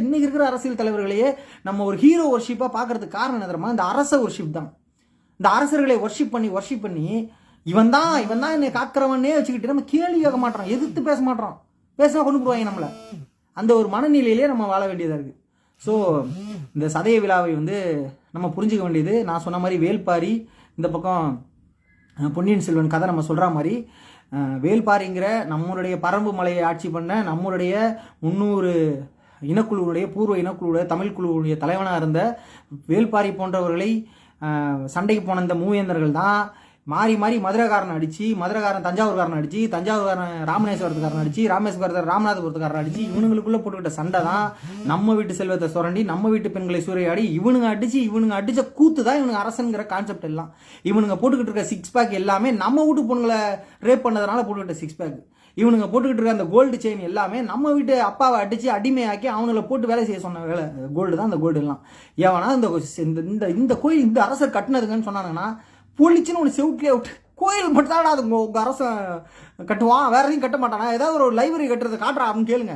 இன்னைக்கு இருக்கிற அரசியல் தலைவர்களையே நம்ம ஒரு ஹீரோ வர்ஷிப்பாக பார்க்கறதுக்கு காரணம் என்ன தெரியுமா? இந்த அரச வர்ஷிப் தான். இந்த அரசர்களை வர்ஷிப் பண்ணி இவன் தான் என்னை காக்கிறவனே வச்சுக்கிட்டு நம்ம கேள்வி கேட்க மாட்டோம், எதிர்த்து பேச மாட்டோம். பேசினா கொண்டு போடுவாங்க நம்மளை. அந்த ஒரு மனநிலையிலே நம்ம வாழ வேண்டியதாக இருக்குது. ஸோ இந்த சதய விழாவை வந்து நம்ம புரிஞ்சுக்க வேண்டியது, நான் சொன்ன மாதிரி வேல்பாரி, இந்த பக்கம் பொன்னியின் செல்வன் கதை நம்ம சொல்கிற மாதிரி வேல்பாரிங்கிற நம்மளுடைய பரம்பு மலையை ஆட்சி பண்ண நம்மளுடைய 300 இனக்குழுவுடைய பூர்வ இனக்குழுவுடைய தமிழ் குழுவுடைய தலைவனாக இருந்த வேல்பாரி போன்றவர்களை சண்டைக்கு போன இந்த மூவேந்தர்கள் தான் மாறி மதுரைக்காரன் அடிச்சு, மதுரைக்காரன் தஞ்சாவூர்காரன் அடிச்சு, தஞ்சாவூர்காரன் ராமேஸ்வரத்துக்காரன் அடிச்சு, ராமேஸ்வரத்தை ராமநாதபுரத்துக்காரன் அடிச்சு, இவனுங்களுக்குள்ள போட்டுக்கிட்ட சண்டை தான் நம்ம வீட்டு செல்வத்தை சுரண்டி நம்ம வீட்டு பெண்களை சூறையாடி இவனுங்க அடிச்ச கூத்து தான் இவனுங்க அரசன்கிற கான்செப்ட் எல்லாம். இவனுங்க போட்டுக்கிட்டு இருக்க 6 பேக் எல்லாமே நம்ம வீட்டு பொண்ணுங்களை ரேப் பண்ணதுனால போட்டுக்கிட்ட 6 பேக். இவனுங்க போட்டுக்கிட்டு இருக்க அந்த கோல்டு செயின் எல்லாமே நம்ம வீட்டு அப்பாவை அடிச்சு அடிமையாக்கி அவங்கள போட்டு வேலை செய்ய சொன்ன வேலை கோல்டு தான். அந்த கோல்டு எல்லாம் ஏவனா இந்த கோயில் இந்த அரசர் கட்டினதுங்கன்னு சொன்னாங்கன்னா பொழிச்சுன்னு ஒன்று செவுட்லேயே விட்டு கோயில் மட்டும் அது உங்கள் அரசன் கட்டுவான், வேற எதையும் கட்ட மாட்டானா? ஏதாவது ஒரு லைப்ரரி கட்டுறதை காட்டுறா அப்படின்னு கேளுங்க,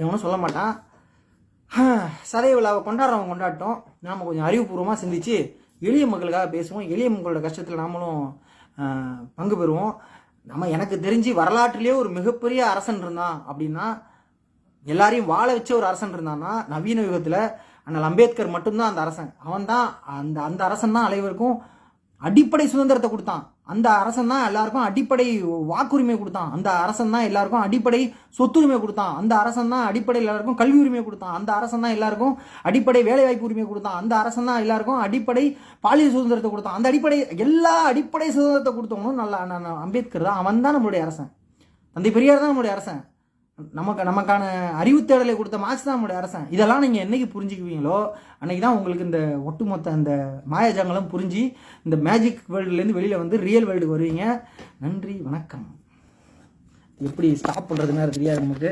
எவனும் சொல்ல மாட்டான். சதய விழாவை கொண்டாடுறவங்க கொண்டாட்டோம். நாம் கொஞ்சம் அறிவுபூர்வமாக சிந்திச்சு எளிய மக்களுக்காக பேசுவோம், எளிய மக்களோட கஷ்டத்தில் நாமளும் பங்கு பெறுவோம். எனக்கு தெரிஞ்சு வரலாற்றிலேயே ஒரு மிகப்பெரிய அரசன் இருந்தான் அப்படின்னா, எல்லாரையும் வாழ வச்ச ஒரு அரசன் இருந்தான்னா நவீன யுகத்தில் அண்ணல் அம்பேத்கர் மட்டும்தான் அந்த அரசன். அவன் தான் அந்த அரசன் தான் அனைவருக்கும் அடிப்படை சுதந்திரத்தை கொடுத்தான். அந்த அரசன் தான் எல்லாருக்கும் அடிப்படை வாக்குரிமை கொடுத்தான், அந்த அரசன் தான் எல்லாருக்கும் அடிப்படை சொத்துரிமை கொடுத்தான், அந்த அரசன் தான் அடிப்படை எல்லாருக்கும் கல்வி உரிமை கொடுத்தான், அந்த அரசன் தான் எல்லாருக்கும் அடிப்படை வேலைவாய்ப்பு உரிமை கொடுத்தான், அந்த அரசன் தான் எல்லாருக்கும் அடிப்படை பாலியல் சுதந்திரத்தை கொடுத்தான், அந்த அடிப்படை எல்லா அடிப்படை சுதந்திரத்தை கொடுத்தவனும் நல்லா அம்பேத்கர் தான். அவன் தான் நம்மளுடைய அரசன். தந்தை பெரியார் தான் நம்மளுடைய அரசன். நமக்கான அறிவு தேடலை கொடுத்த மார்க்ஸ் தான் நம்மளுடைய அரசன். இதெல்லாம் நீங்கள் என்னைக்கு புரிஞ்சுக்குவீங்களோ அன்னைக்கு தான் உங்களுக்கு இந்த ஒட்டுமொத்த அந்த மாயாஜாங்கலம் புரிஞ்சு இந்த மேஜிக் வேர்ல்டுலேருந்து வெளியில் வந்து ரியல் வேர்ல்டு வருவீங்க. நன்றி, வணக்கம். எப்படி ஸ்டாப் பண்ணுறதுன்னு தெரியாது நமக்கு.